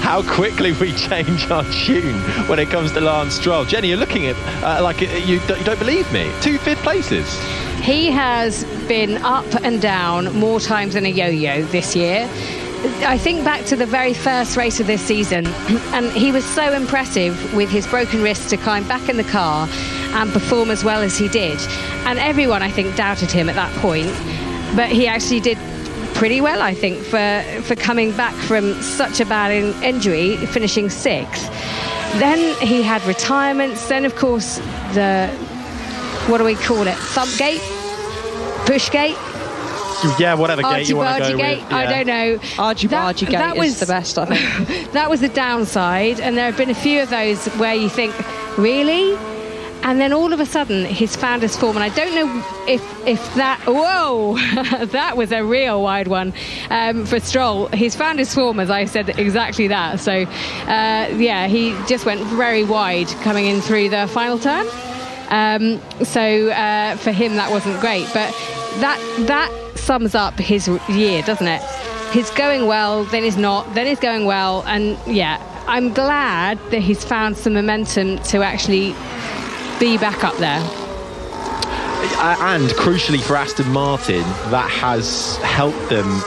How quickly we change our tune when it comes to Lance Stroll. Jenny, you're looking at like you don't believe me. 2 5th places.
He has been up and down more times than a yo-yo this year. I think back to the very first race of this season, and he was so impressive with his broken wrist to climb back in the car and perform as well as he did. And everyone, I think, doubted him at that point. But he actually did pretty well, I think, for coming back from such a bad injury, finishing 6th. Then he had retirements. Then, of course, what do we call it? Thumpgate? Pushgate?
Yeah, whatever gate you want to go with.
I don't know.
Argy-bargy gate is the best, I think.
That was the downside, and there have been a few of those where you think, really? And then all of a sudden, he's found his form, and I don't know if that... Whoa! That was a real wide one for Stroll. He's found his form, as I said, exactly that. So, yeah, he just went very wide coming in through the final turn. So for him, that wasn't great. But that sums up his year, doesn't it? He's going well, then he's not, then he's going well, and yeah, I'm glad that he's found some momentum to actually be back up there.
And crucially for Aston Martin, that has helped them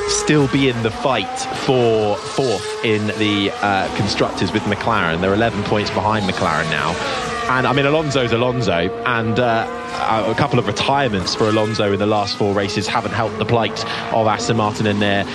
still be in the fight for 4th in the constructors with McLaren. They're 11 points behind McLaren now. And I mean, Alonso's Alonso, and a couple of retirements for Alonso in the last 4 races haven't helped the plight of Aston Martin in their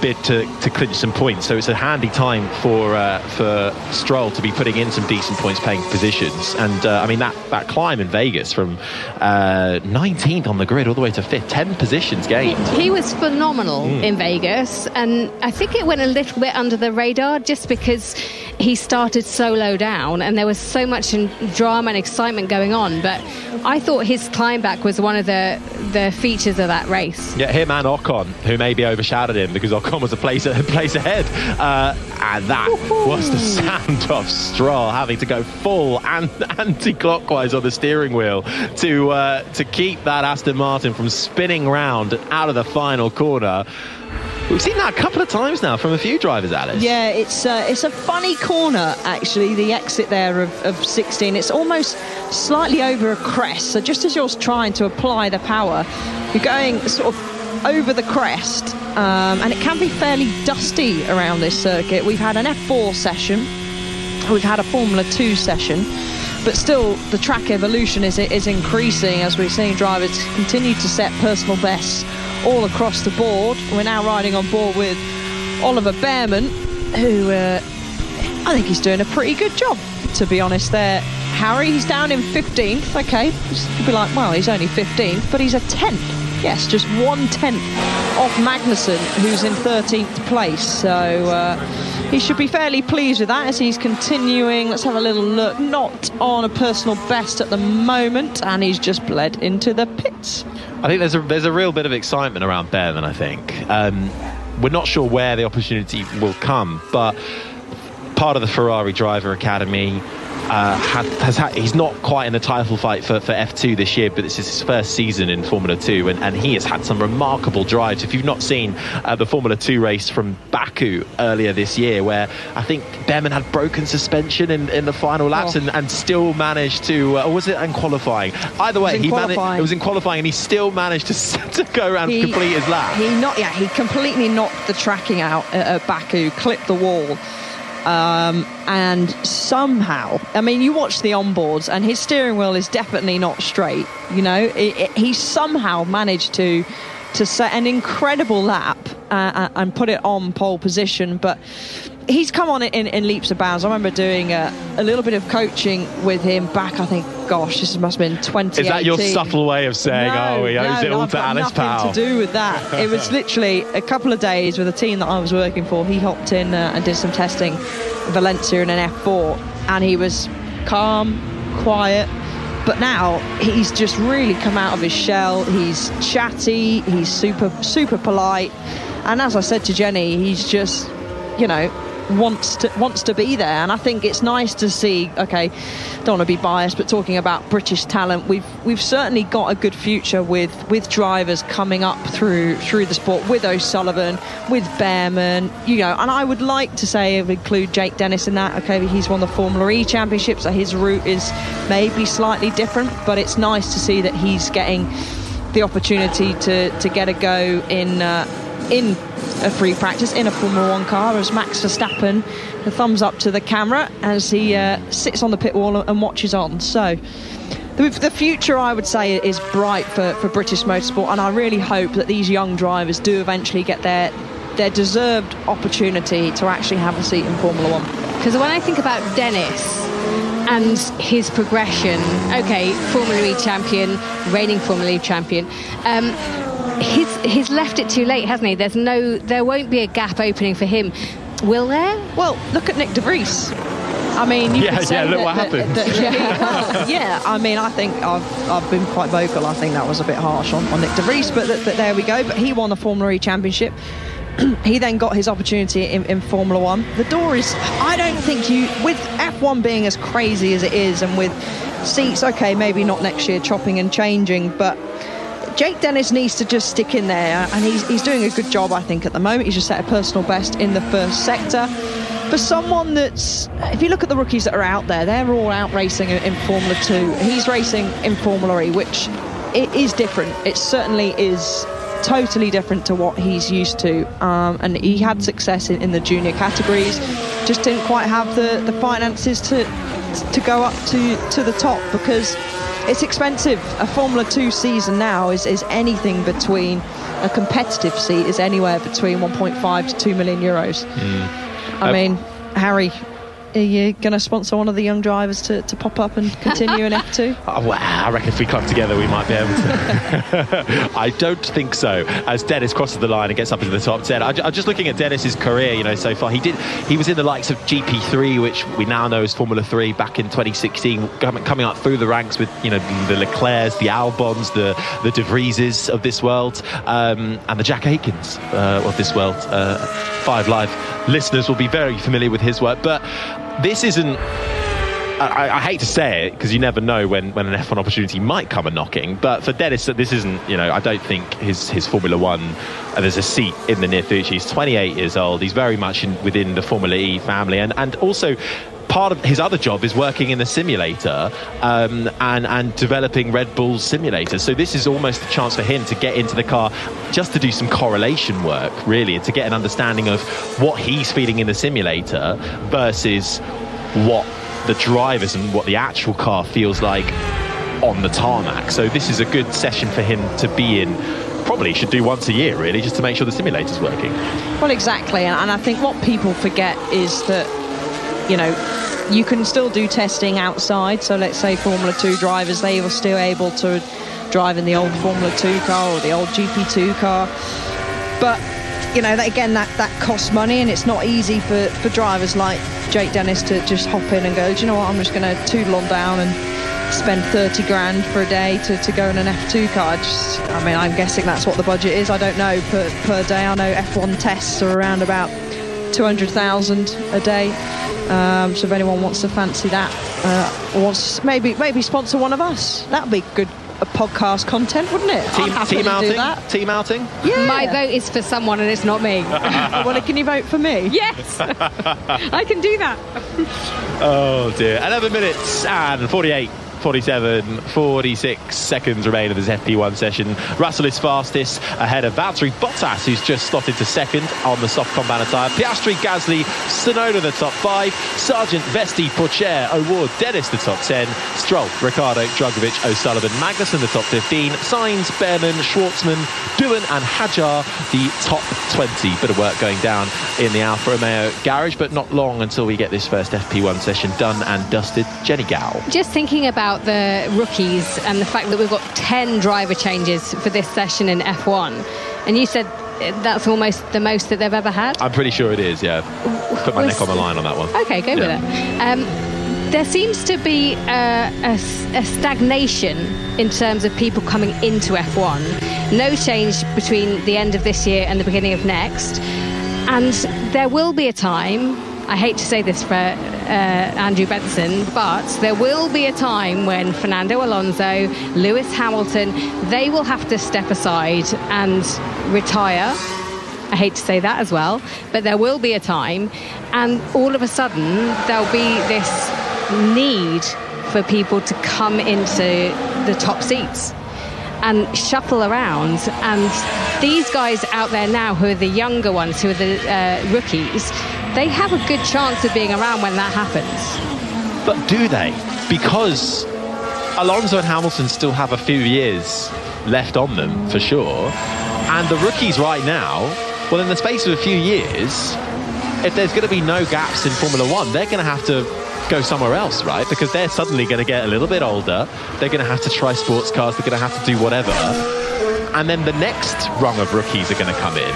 bid to clinch some points. So it's a handy time for Stroll to be putting in some decent points-paying positions. And I mean, that climb in Vegas from 19th on the grid all the way to 5th, 10 positions gained.
He was phenomenal in Vegas, and I think it went a little bit under the radar just because he started so low down and there was so much drama and excitement going on. But I thought his climb back was one of the features of that race.
Yeah, him and Ocon, who maybe overshadowed him because Ocon was a place ahead. And that was the sound of Stroll having to go full anti-clockwise on the steering wheel to keep that Aston Martin from spinning round out of the final corner. We've seen that a couple of times now from a few drivers, Alice.
Yeah, it's a funny corner, actually, the exit there of 16. It's almost slightly over a crest. So just as you're trying to apply the power, you're going sort of over the crest. And it can be fairly dusty around this circuit. We've had an F4 session. We've had a Formula 2 session. But still, the track evolution is increasing as we're seeing drivers continue to set personal bests all across the board. We're now riding on board with Oliver Bearman, who I think he's doing a pretty good job, to be honest there. Harry, he's down in 15th. Okay, you'd be like, well, he's only 15th, but he's a 10th. Yes, just 1/10 off Magnussen, who's in 13th place. So he should be fairly pleased with that as he's continuing. Let's have a little look. Not on a personal best at the moment, and he's just bled into the pits.
I think there's a real bit of excitement around Bearman, I think. We're not sure where the opportunity will come, but part of the Ferrari Driver Academy he's not quite in the title fight for F2 this year, but this is his first season in Formula 2, and he has had some remarkable drives. If you've not seen the Formula 2 race from Baku earlier this year, where I think Bearman had broken suspension in the final laps and still managed to, or was it in qualifying? Either way, it was in qualifying, and he still managed to go around and complete his lap.
He completely knocked the tracking out at Baku, clipped the wall. And somehow, I mean, you watch the onboards and his steering wheel is definitely not straight, you know. He somehow managed to set an incredible lap and put it on pole position, but he's come on in leaps and bounds. I remember doing a little bit of coaching with him back, I think, gosh, this must have been 2018.
Is that your subtle way of saying, he owes it all to Alice Powell?
Nothing to do with that. It was literally a couple of days with a team that I was working for. He hopped in and did some testing in Valencia in an F4, and he was calm, quiet, But now he's just really come out of his shell. He's chatty, he's super polite, and as I said to Jenny, he's just, you know, wants to be there. And I think it's nice to see, okay, don't want to be biased, but talking about British talent, we've certainly got a good future with drivers coming up through the sport, with O'Sullivan, with Bearman, you know. And I would like to say include Jake Dennis in that. Okay, he's won the Formula E Championship, so his route is maybe slightly different, but it's nice to see that he's getting the opportunity to get a go in a free practice in a Formula 1 car, as Max Verstappen, the thumbs up to the camera as he sits on the pit wall and watches on. So the future, I would say, is bright for British motorsport, and I really hope that these young drivers do eventually get their deserved opportunity to actually have a seat in Formula 1.
Because when I think about Dennis and his progression, okay, Formula E champion, reigning Formula E champion, he's left it too late, hasn't he? There won't be a gap opening for him, will there? Well,
look at Nick de Vries. I mean, you could say
look what happened.
I mean, I think I've been quite vocal. I think that was a bit harsh on Nick de Vries, but there we go. But he won the Formula E Championship. He then got his opportunity in Formula 1. The door is, I don't think with F1 being as crazy as it is, and with seats, okay, maybe not next year chopping and changing, but Jake Dennis needs to just stick in there, and he's doing a good job, I think, at the moment. He's just set a personal best in the first sector. For someone that's, if you look at the rookies that are out there, they're all out racing in Formula 2. He's racing in Formula E, which it is different. It certainly is totally different to what he's used to, and he had success in the junior categories, just didn't quite have the finances to go up to the top, because it's expensive. A Formula 2 season now is anything between, a competitive seat is anywhere between 1.5 to 2 million euros. I mean, Harry, are you going to sponsor one of the young drivers to pop up and continue in F2?
Oh, well, I reckon if we club together we might be able to. I don't think so. As Dennis crosses the line and gets up into the top 10, I'm just looking at Dennis's career, you know, so far. He was in the likes of GP3, which we now know as Formula 3, back in 2016, coming up through the ranks with, you know, the Leclercs, the Albons, the De Vrieses of this world, and the Jack Aikens of this world. 5 Live listeners will be very familiar with his work, but this isn't, I hate to say it, because you never know when an F1 opportunity might come a knocking, but for Dennis, this isn't, you know, I don't think his Formula 1, there's a seat in the near future. He's 28 years old, he's very much within the Formula E family, and also part of his other job is working in the simulator and developing Red Bull's simulators. So this is almost a chance for him to get into the car just to do some correlation work, really, and to get an understanding of what he's feeling in the simulator versus what the drivers and what the actual car feels like on the tarmac. So this is a good session for him to be in. Probably should do once a year, really, just to make sure the simulator's working.
Well, exactly, and I think what people forget is that, you know, you can still do testing outside. So let's say Formula 2 drivers, they were still able to drive in the old Formula 2 car or the old GP2 car. But, you know, that costs money, and it's not easy for drivers like Jake Dennis to just hop in and go, do you know what, I'm just going to toodle on down and spend 30 grand for a day to go in an F2 car. I mean, I'm guessing that's what the budget is. I don't know per day. I know F1 tests are around about 200,000 a day. So if anyone wants to fancy that, or wants maybe sponsor one of us, that'd be good podcast content, wouldn't it?
Team outing? Team outing?
Yeah. My vote is for someone, and it's not me.
Well, can you vote for me?
Yes, I can do that.
Oh dear. 11 minutes and 46 seconds remain of this FP1 session. Russell is fastest, ahead of Valtteri Bottas, who's just slotted to second on the soft compound tyre. Piastri, Gasly, Tsunoda the top 5, Sargent, Vesti, Pourchaire, O'Ward, Dennis the top 10, Stroll, Ricciardo, Drugovich, O'Sullivan, Magnussen the top 15, Sainz, Behrman, Schwartzman, Doohan and Hadjar the top 20. Bit of work going down in the Alfa Romeo garage, but not long until we get this first FP1 session done and dusted. Jenny Gow.
Just thinking about the rookies and the fact that we've got 10 driver changes for this session in F1, and you said that's almost the most that they've ever had.
I'm pretty sure it is, yeah. Put my neck on the line on that one.
Okay, go with it. There seems to be a stagnation in terms of people coming into F1. No change between the end of this year and the beginning of next. And there will be a time, I hate to say this for Andrew Benson, but there will be a time when Fernando Alonso, Lewis Hamilton, they will have to step aside and retire. I hate to say that as well, but there will be a time, and all of a sudden there'll be this need for people to come into the top seats and shuffle around. And these guys out there now, who are the younger ones, who are the rookies, they have a good chance of being around when that happens.
But do they? Because Alonso and Hamilton still have a few years left on them, for sure. And the rookies right now, well, in the space of a few years, if there's going to be no gaps in Formula One, they're going to have to go somewhere else, right? Because they're suddenly going to get a little bit older. They're going to have to try sports cars. They're going to have to do whatever. And then the next rung of rookies are going to come in.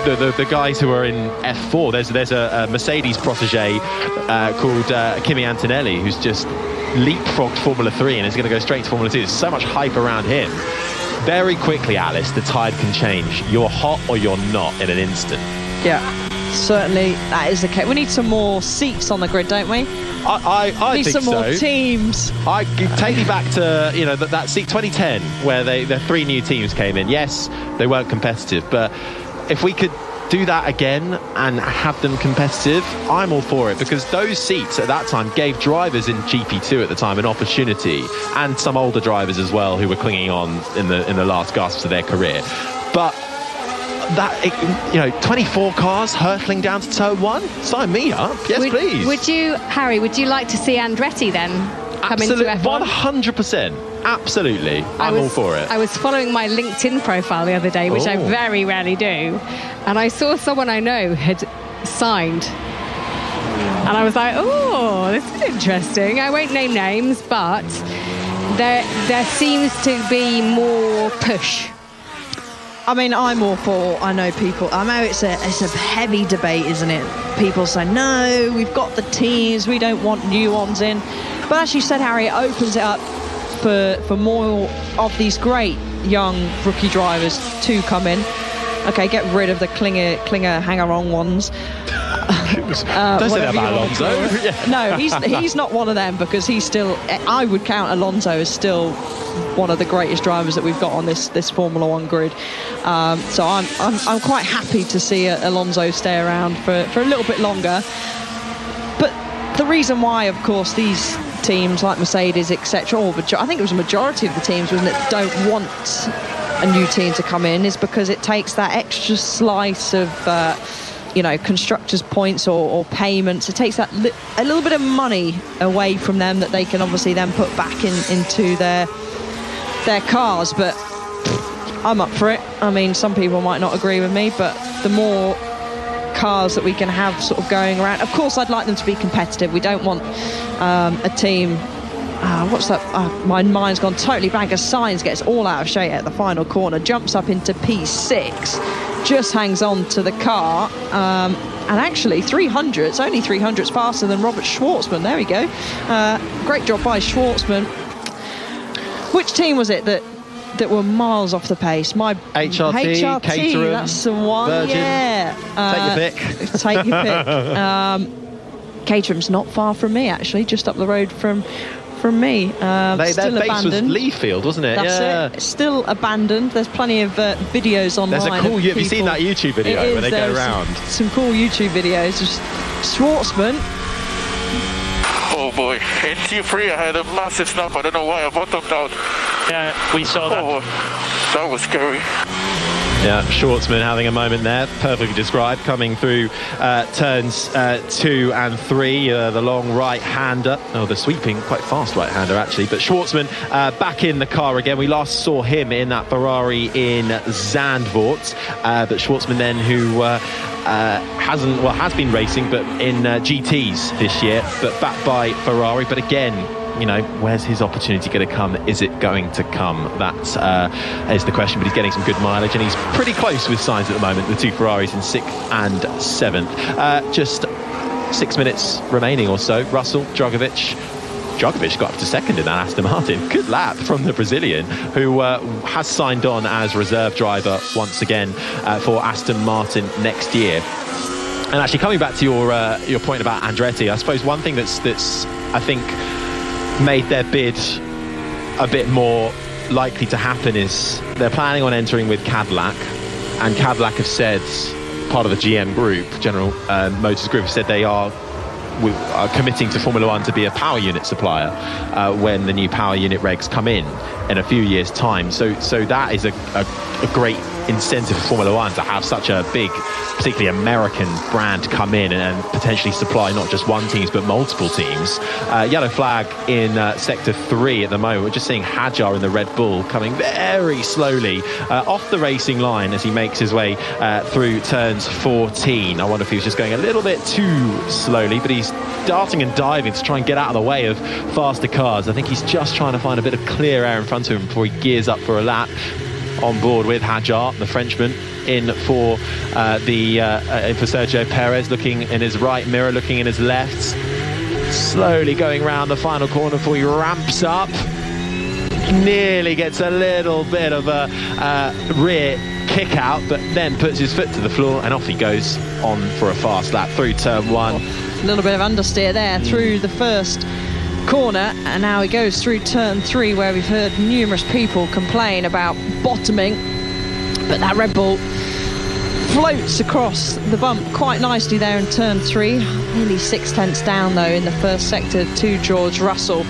The guys who are in F4, there's a Mercedes protege called Kimi Antonelli, who's just leapfrogged Formula 3 and is going to go straight to Formula 2. There's so much hype around him. Very quickly, Alice, the tide can change. You're hot or you're not in an instant.
Yeah, certainly that is the case. We need some more seats on the grid, don't we?
I
need
think
some more
so.
teams.
I take me back to that seat 2010 where the 3 new teams came in. Yes, they weren't competitive, but if we could do that again and have them competitive, I'm all for it, because those seats at that time gave drivers in GP2 at the time an opportunity, and some older drivers as well who were clinging on in the last gasps of their career. But that, 24 cars hurtling down to turn 1, sign me up. Yes, please.
Would you, Harry, would you like to see Andretti then come into F1?
100%. Absolutely. I'm all for it.
I was following my LinkedIn profile the other day, which I very rarely do, and I saw someone I know had signed. And I was like, oh, this is interesting. I won't name names, but there seems to be more push.
I mean, I'm all for, I know it's a heavy debate, isn't it? People say, no, we've got the teams, we don't want new ones in. But as you said, Harry, it opens it up for more of these great young rookie drivers to come in. Okay, get rid of the clinger hanger-on ones.
Don't say that about Alonso.
Yeah. No, he's not one of them, because he's still, I would count Alonso as still one of the greatest drivers that we've got on this Formula One grid. So I'm quite happy to see Alonso stay around for a little bit longer. But the reason why, of course, these teams like Mercedes, etc., I think it was a majority of the teams, wasn't it, don't want a new team to come in, is because it takes that extra slice of constructors' points or payments. It takes that a little bit of money away from them that they can obviously then put back into their cars. But I'm up for it. I mean, some people might not agree with me, but the more cars that we can have sort of going around, of course I'd like them to be competitive. We don't want a team, what's that, my mind's gone totally blank, as Sainz gets all out of shape at the final corner, jumps up into P6, just hangs on to the car, and actually 300, it's only 300s faster than Robert Schwartzman. There we go. Great job by Schwartzman. Which team was it that were miles off the pace?
HRT, Caterham,
that's the one.
Virgin.
Yeah.
Take your pick.
Take your pick. Caterham's not far from me, actually, just up the road from me.
Their
still
base
abandoned.
was Leafield, wasn't it?
That's it. It's still abandoned. There's plenty of videos online.
There's a cool. Have you seen that YouTube video where they go around?
Some cool YouTube videos. Just Schwartzman.
Oh boy, in T3 I had a massive snap. I don't know why I bottomed out.
Yeah, we saw that.
Oh, that was scary.
Yeah, Schwartzman having a moment there, perfectly described, coming through turns 2 and 3, the long right-hander. Oh, the sweeping, quite fast right-hander, actually. But Schwartzman back in the car again. We last saw him in that Ferrari in Zandvoort. But Schwartzman then, who has been racing, but in GTs this year, but backed by Ferrari. But again, where's his opportunity going to come? Is it going to come? That is the question. But he's getting some good mileage, and he's pretty close with Sainz at the moment. The 2 Ferraris in 6th and 7th. Just 6 minutes remaining or so. Russell, Dragovic, Djokovic got up to second in that Aston Martin. Good lap from the Brazilian, who has signed on as reserve driver once again for Aston Martin next year. And actually, coming back to your point about Andretti, I suppose one thing that's I think made their bid a bit more likely to happen is they're planning on entering with Cadillac, and Cadillac have said, part of the GM group, General Motors Group, have said they are committing to Formula One to be a power unit supplier when the new power unit regs come in a few years' time. So that is a great incentive for Formula One to have such a big, particularly American brand come in and potentially supply not just one team but multiple teams. Yellow flag in sector 3 at the moment. We're just seeing Hadjar in the Red Bull coming very slowly off the racing line as he makes his way through turns 14. I wonder if he was just going a little bit too slowly, but he's darting and diving to try and get out of the way of faster cars. I think he's just trying to find a bit of clear air in front of him before he gears up for a lap. On board with Hadjar, the Frenchman, in for Sergio Perez, looking in his right mirror, looking in his left, slowly going round the final corner before he ramps up, nearly gets a little bit of a rear kick out, but then puts his foot to the floor and off he goes on for a fast lap through turn 1.
A little bit of understeer there through the first corner, and now he goes through turn 3, where we've heard numerous people complain about bottoming, but that Red Bull floats across the bump quite nicely there in turn 3. Nearly 6/10 down though in the first sector to George Russell.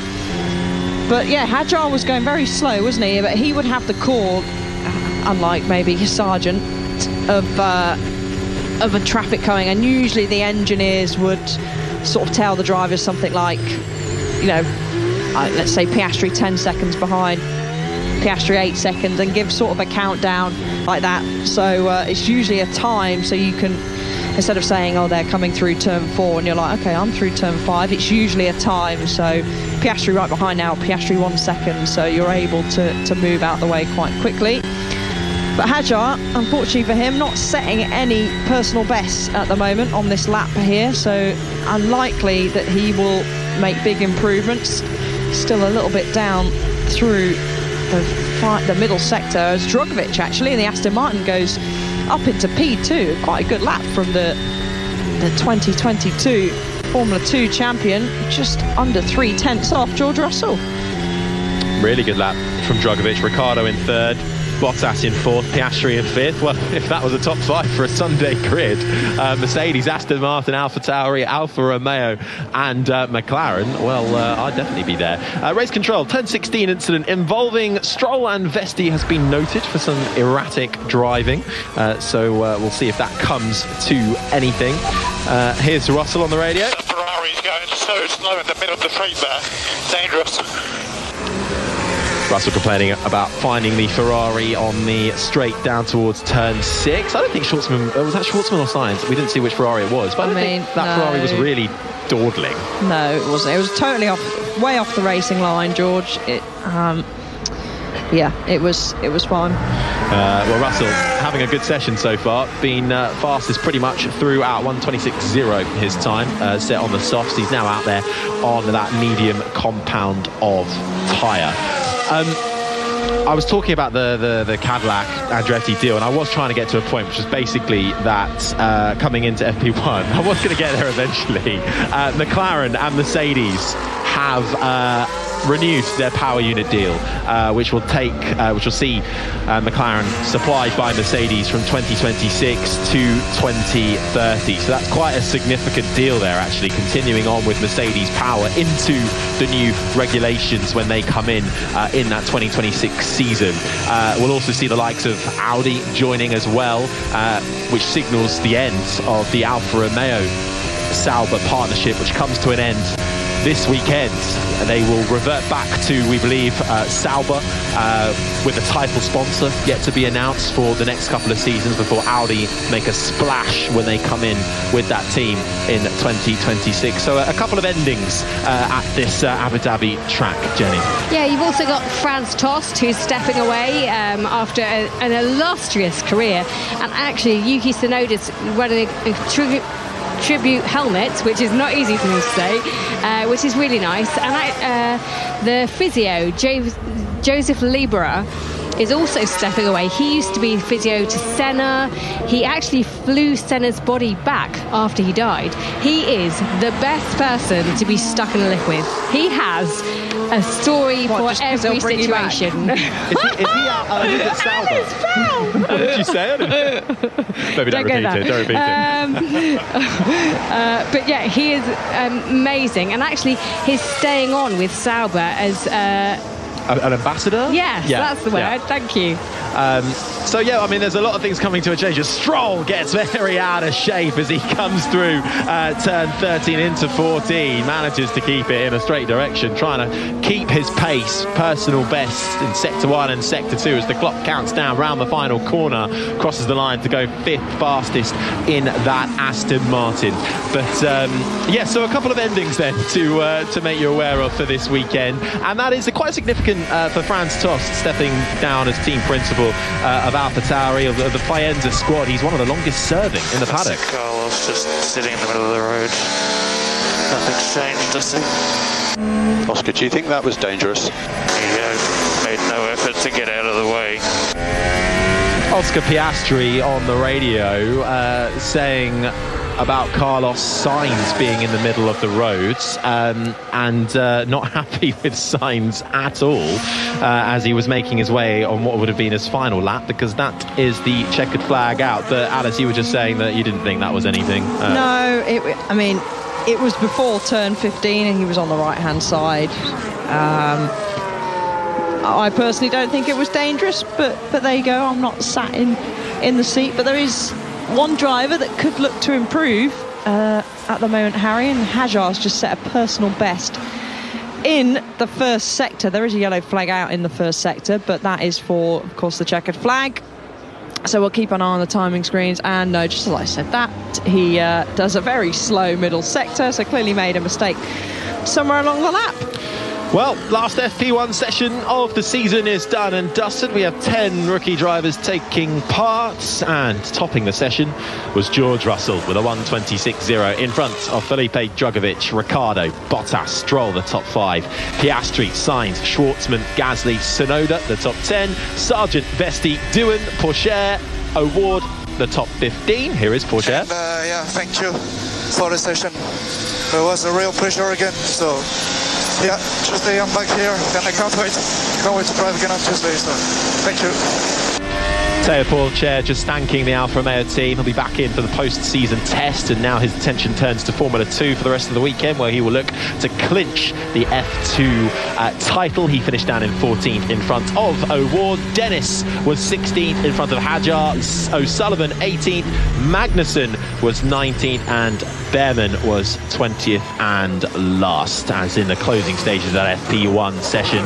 But yeah, Hadjar was going very slow, wasn't he? But he would have the call, unlike maybe his sergeant, of a traffic coming, and usually the engineers would sort of tell the drivers something like, you know, let's say Piastri 10 seconds behind, Piastri 8 seconds, and give sort of a countdown like that. So it's usually a time, so you can, instead of saying, oh, they're coming through turn 4, and you're like, okay, I'm through turn 5, it's usually a time. So Piastri right behind now, Piastri 1 second, so you're able to move out the way quite quickly. But Hadjar, unfortunately for him, not setting any personal bests at the moment on this lap here, so unlikely that he will make big improvements. Still a little bit down through the middle sector as Djokovic, actually, in the Aston Martin, goes up into P2. Quite a good lap from the 2022 Formula 2 champion, just under 3/10 off George Russell.
Really good lap from Djokovic. Ricciardo in 3rd, Bottas in 4th, Piastri in 5th. Well, if that was a top 5 for a Sunday grid, Mercedes, Aston Martin, AlphaTauri, Alfa Romeo and McLaren, well, I'd definitely be there. Race control, turn 16 incident involving Stroll and Vesti has been noted for some erratic driving, so we'll see if that comes to anything. Here's Russell on the radio.
The Ferrari's going so slow in the middle of the straight there. Dangerous.
Russell complaining about finding the Ferrari on the straight down towards turn 6. I don't think Schwartzman, was that Schwartzman or Sainz? We didn't see which Ferrari it was, but I don't think that Ferrari was really dawdling.
No, it wasn't. It was totally way off the racing line, George. Yeah, it was fine.
Well, Russell having a good session so far, been fastest pretty much throughout. 1:26.0 his time, set on the softs. He's now out there on that medium compound of tyre. I was talking about the Cadillac Andretti deal, and I was trying to get to a point which was basically that coming into FP1, I was going to get there eventually. McLaren and Mercedes have renewed their power unit deal, which will see McLaren supplied by Mercedes from 2026 to 2030. So that's quite a significant deal there, actually, continuing on with Mercedes power into the new regulations when they come in that 2026 season. We'll also see the likes of Audi joining as well, which signals the end of the Alfa Romeo Sauber partnership, which comes to an end this weekend. They will revert back to, we believe, Sauber, with a title sponsor yet to be announced for the next couple of seasons before Audi make a splash when they come in with that team in 2026. So a couple of endings at this Abu Dhabi track, Jenny.
Yeah, you've also got Franz Tost, who's stepping away after an illustrious career, and actually Yuki Tsunoda's running a tribute helmet, which is not easy for me to say, which is really nice. And the physio, Joseph Libera, is also stepping away. He used to be physio to Senna. He actually flew Senna's body back after he died. He is the best person to be stuck in a lift with. He has a story for every situation.
Is he at Sauber? What did you say? Maybe don't repeat it.
But yeah, he is amazing. And actually, he's staying on with Sauber as...
an ambassador?
Yes, that's the word. Yeah. Thank you.
So yeah, I mean, there's a lot of things coming to a change. Stroll gets very out of shape as he comes through turn 13 into 14, manages to keep it in a straight direction, trying to keep his pace, personal best in sector 1 and sector 2 as the clock counts down round the final corner, crosses the line to go 5th fastest in that Aston Martin. But yeah, so a couple of endings then to make you aware of for this weekend, and that is quite significant for Franz Tost stepping down as team principal of AlphaTauri, of the Faenza squad. He's one of the longest serving in the paddock.
Carlos just sitting in the middle of the road. Nothing's changed, does it?
Oscar, do you think that was dangerous?
He made no effort to get out of the way.
Oscar Piastri on the radio saying about Carlos Sainz being in the middle of the roads and not happy with Sainz at all as he was making his way on what would have been his final lap, because that is the checkered flag out. But Alice, you were just saying that you didn't think that was anything.
No, I mean, it was before turn 15 and he was on the right hand side. I personally don't think it was dangerous, but there you go. I'm not sat in the seat, but there is one driver that could look to improve at the moment, Harry, and Hajar's just set a personal best in the first sector. There is a yellow flag out in the first sector, but that is for, of course, the checkered flag. So we'll keep an eye on the timing screens. And no, just as I said that, he does a very slow middle sector, so clearly made a mistake somewhere along the lap.
Well, last FP1 session of the season is done and dusted. We have 10 rookie drivers taking part, and topping the session was George Russell with a 1:26.0 in front of Felipe Drugovich, Ricciardo, Bottas, Stroll, the top 5, Piastri, Sainz, Schwartzman, Gasly, Tsunoda, the top 10, Sargent, Vesti, Doohan, Pourchaire, O'Ward, the top 15. Here is Pourchaire.
And, yeah, thank you for the session. It was a real pleasure again. So yeah, Tuesday I'm back here and I can't wait to drive again on Tuesday, so thank you.
Teo Pourchaire just thanking the Alfa Romeo team. He'll be back in for the post-season test, and now his attention turns to Formula 2 for the rest of the weekend, where he will look to clinch the F2 title. He finished down in 14th in front of O'Ward. Dennis was 16th in front of Hajar. O'Sullivan 18th. Magnussen was 19th, and Behrman was 20th and last. As in the closing stages of that FP1 session,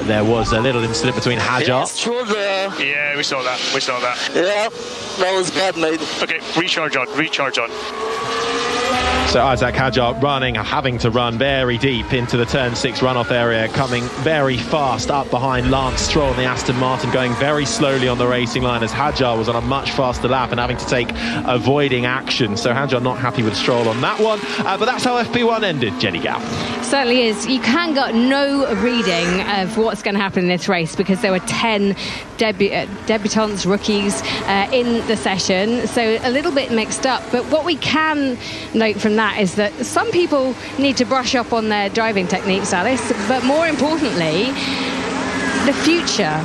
there was a little incident between Hajar.
Yeah, we saw that.
Yeah, that was bad, mate.
Okay, recharge on.
So Isaac Hajar having to run very deep into the turn 6 runoff area, coming very fast up behind Lance Stroll and the Aston Martin, going very slowly on the racing line as Hajar was on a much faster lap and having to take avoiding action. So Hajar not happy with Stroll on that one, but that's how FP1 ended. Jenny Gow.
Certainly is. You can get no reading of what's going to happen in this race because there were 10 debutants, rookies in the session, so a little bit mixed up. But what we can note from that is that some people need to brush up on their driving techniques, Alice, but more importantly, the future.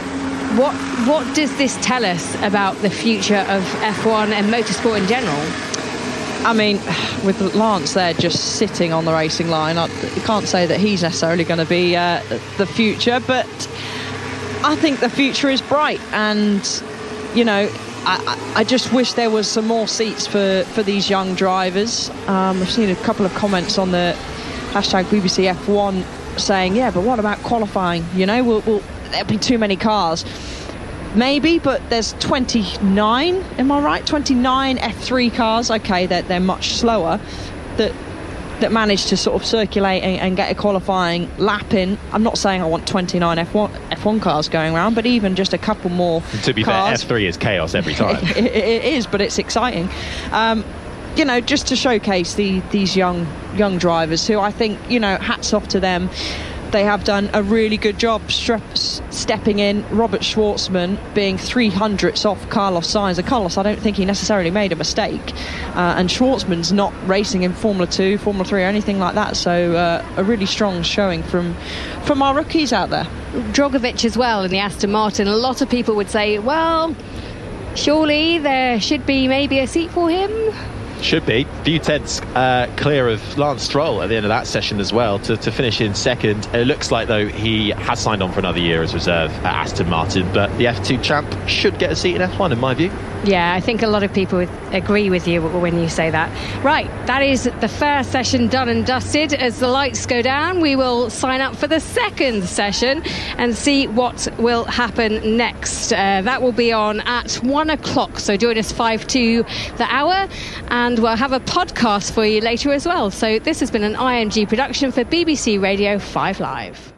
What does this tell us about the future of F1 and motorsport in general?
I mean, with Lance there just sitting on the racing line, you can't say that he's necessarily going to be the future, but I think the future is bright. And, you know, I just wish there was some more seats for these young drivers. I've seen a couple of comments on the hashtag BBC F1 saying, yeah, but what about qualifying? You know, there'll be too many cars. Maybe, but there's 29, am I right? 29 F3 cars, okay, they're much slower, that managed to sort of circulate and get a qualifying lap in. I'm not saying I want 29 F1 cars going around, but even just a couple more
to be
cars.
fair, F3 is chaos every time.
It is, but it's exciting. just to showcase these young drivers who I think, hats off to them. They have done a really good job stepping in. Robert Schwartzman being 300ths off Carlos Sainz. And Carlos, I don't think he necessarily made a mistake. And Schwartzman's not racing in Formula 2, Formula 3 or anything like that. So a really strong showing from our rookies out there.
Drogovic as well in the Aston Martin. A lot of people would say, well, surely there should be maybe a seat for him.
Should be. Few tenths clear of Lance Stroll at the end of that session as well to finish in second. It looks like, though, he has signed on for another year as reserve at Aston Martin, but the F2 champ should get a seat in F1 in my view.
Yeah, I think a lot of people would agree with you when you say that. Right, that is the first session done and dusted. As the lights go down, we will sign up for the second session and see what will happen next. That will be on at 1 o'clock, so join us 5 to the hour, and we'll have a podcast for you later as well. So this has been an IMG production for BBC Radio 5 Live.